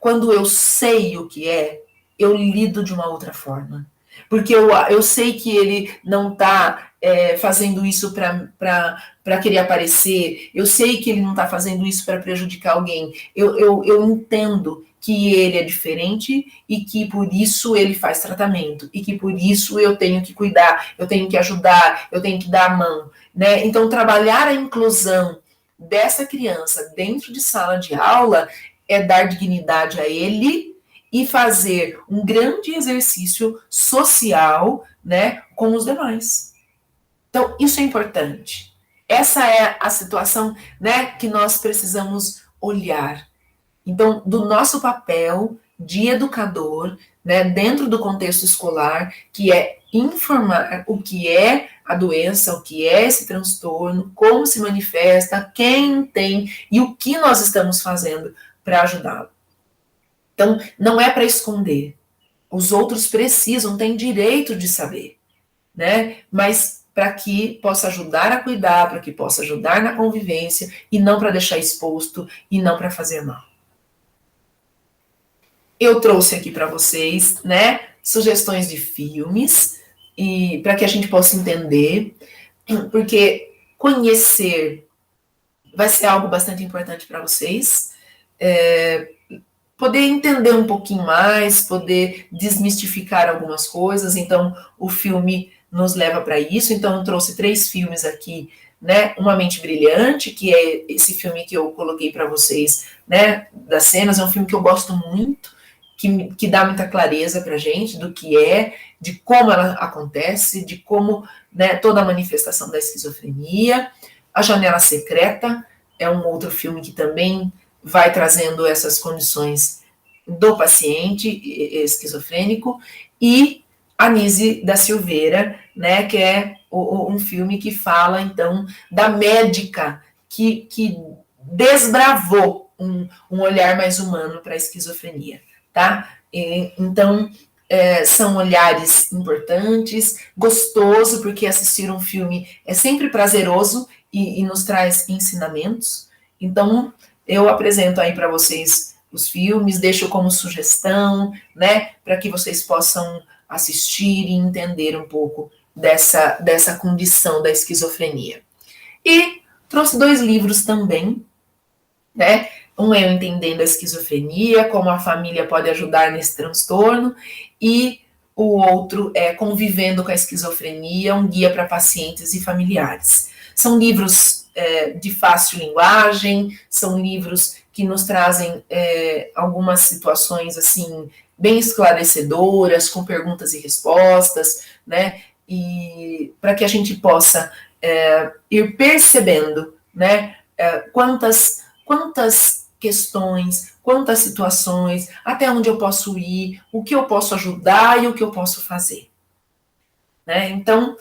Quando eu sei o que é, eu lido de uma outra forma. Porque eu sei que ele não está fazendo isso para querer aparecer, eu sei que ele não está fazendo isso para prejudicar alguém. Eu entendo que ele é diferente e que por isso ele faz tratamento, e que por isso eu tenho que cuidar, eu tenho que ajudar, eu tenho que dar a mão. Né? Então, trabalhar a inclusão dessa criança dentro de sala de aula é dar dignidade a ele e fazer um grande exercício social, né, com os demais. Então, isso é importante. Essa é a situação, né, que nós precisamos olhar. Então, do nosso papel de educador, né, dentro do contexto escolar, que é informar o que é a doença, o que é esse transtorno, como se manifesta, quem tem e o que nós estamos fazendo para ajudá-lo. Então, não é para esconder. Os outros precisam, têm direito de saber, né? Mas para que possa ajudar a cuidar, para que possa ajudar na convivência, e não para deixar exposto, e não para fazer mal. Eu trouxe aqui para vocês, né, sugestões de filmes, e para que a gente possa entender, porque conhecer vai ser algo bastante importante para vocês, poder entender um pouquinho mais, poder desmistificar algumas coisas. Então, o filme nos leva para isso. Então, eu trouxe 3 filmes aqui, né? Uma Mente Brilhante, que é esse filme que eu coloquei para vocês, né? Das cenas, é um filme que eu gosto muito, que dá muita clareza para a gente do que é, de como ela acontece, de como, né, toda a manifestação da esquizofrenia. A Janela Secreta é um outro filme que também vai trazendo essas condições do paciente esquizofrênico, e Anísio da Silveira, né, que é um filme que fala, então, da médica que desbravou um olhar mais humano para a esquizofrenia, tá? Então, são olhares importantes, gostoso, porque assistir um filme é sempre prazeroso e nos traz ensinamentos. Então, eu apresento aí para vocês os filmes, deixo como sugestão, né, para que vocês possam assistir e entender um pouco dessa condição da esquizofrenia. E trouxe 2 livros também, né, um é Entendendo a Esquizofrenia, como a família pode ajudar nesse transtorno, e o outro é Convivendo com a Esquizofrenia, um guia para pacientes e familiares. São livros de fácil linguagem, são livros que nos trazem algumas situações assim bem esclarecedoras, com perguntas e respostas, né? E para que a gente possa ir percebendo, né? Quantas questões, quantas situações, até onde eu posso ir, o que eu posso ajudar e o que eu posso fazer. Né? Então,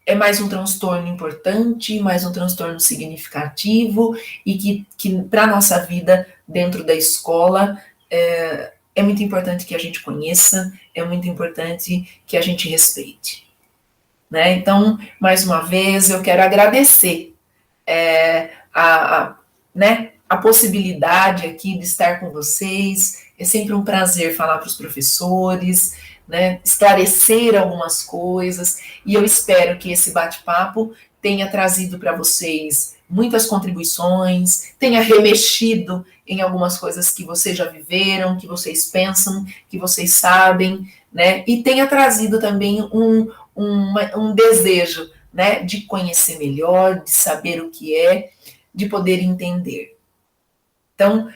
é mais um transtorno importante, mais um transtorno significativo, e que para a nossa vida dentro da escola é muito importante que a gente conheça, é muito importante que a gente respeite. Né? Então, mais uma vez, eu quero agradecer a possibilidade aqui de estar com vocês. É sempre um prazer falar para os professores, né, esclarecer algumas coisas, e eu espero que esse bate-papo tenha trazido para vocês muitas contribuições, tenha remexido em algumas coisas que vocês já viveram, que vocês pensam, que vocês sabem, né, e tenha trazido também um desejo, né, de conhecer melhor, de saber o que é, de poder entender. Então,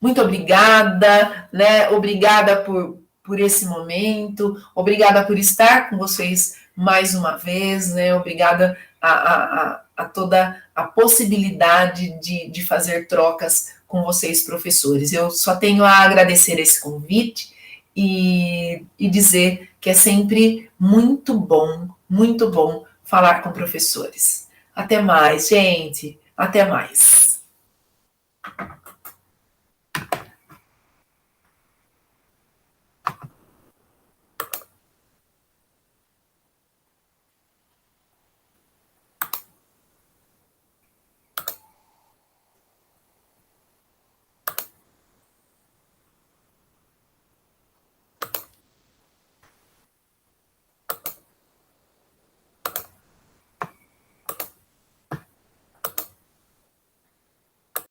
muito obrigada, né? Obrigada por esse momento, obrigada por estar com vocês mais uma vez, né? Obrigada a a toda a possibilidade de fazer trocas com vocês, professores. Eu só tenho a agradecer esse convite e dizer que é sempre muito bom falar com professores. Até mais, gente. Até mais.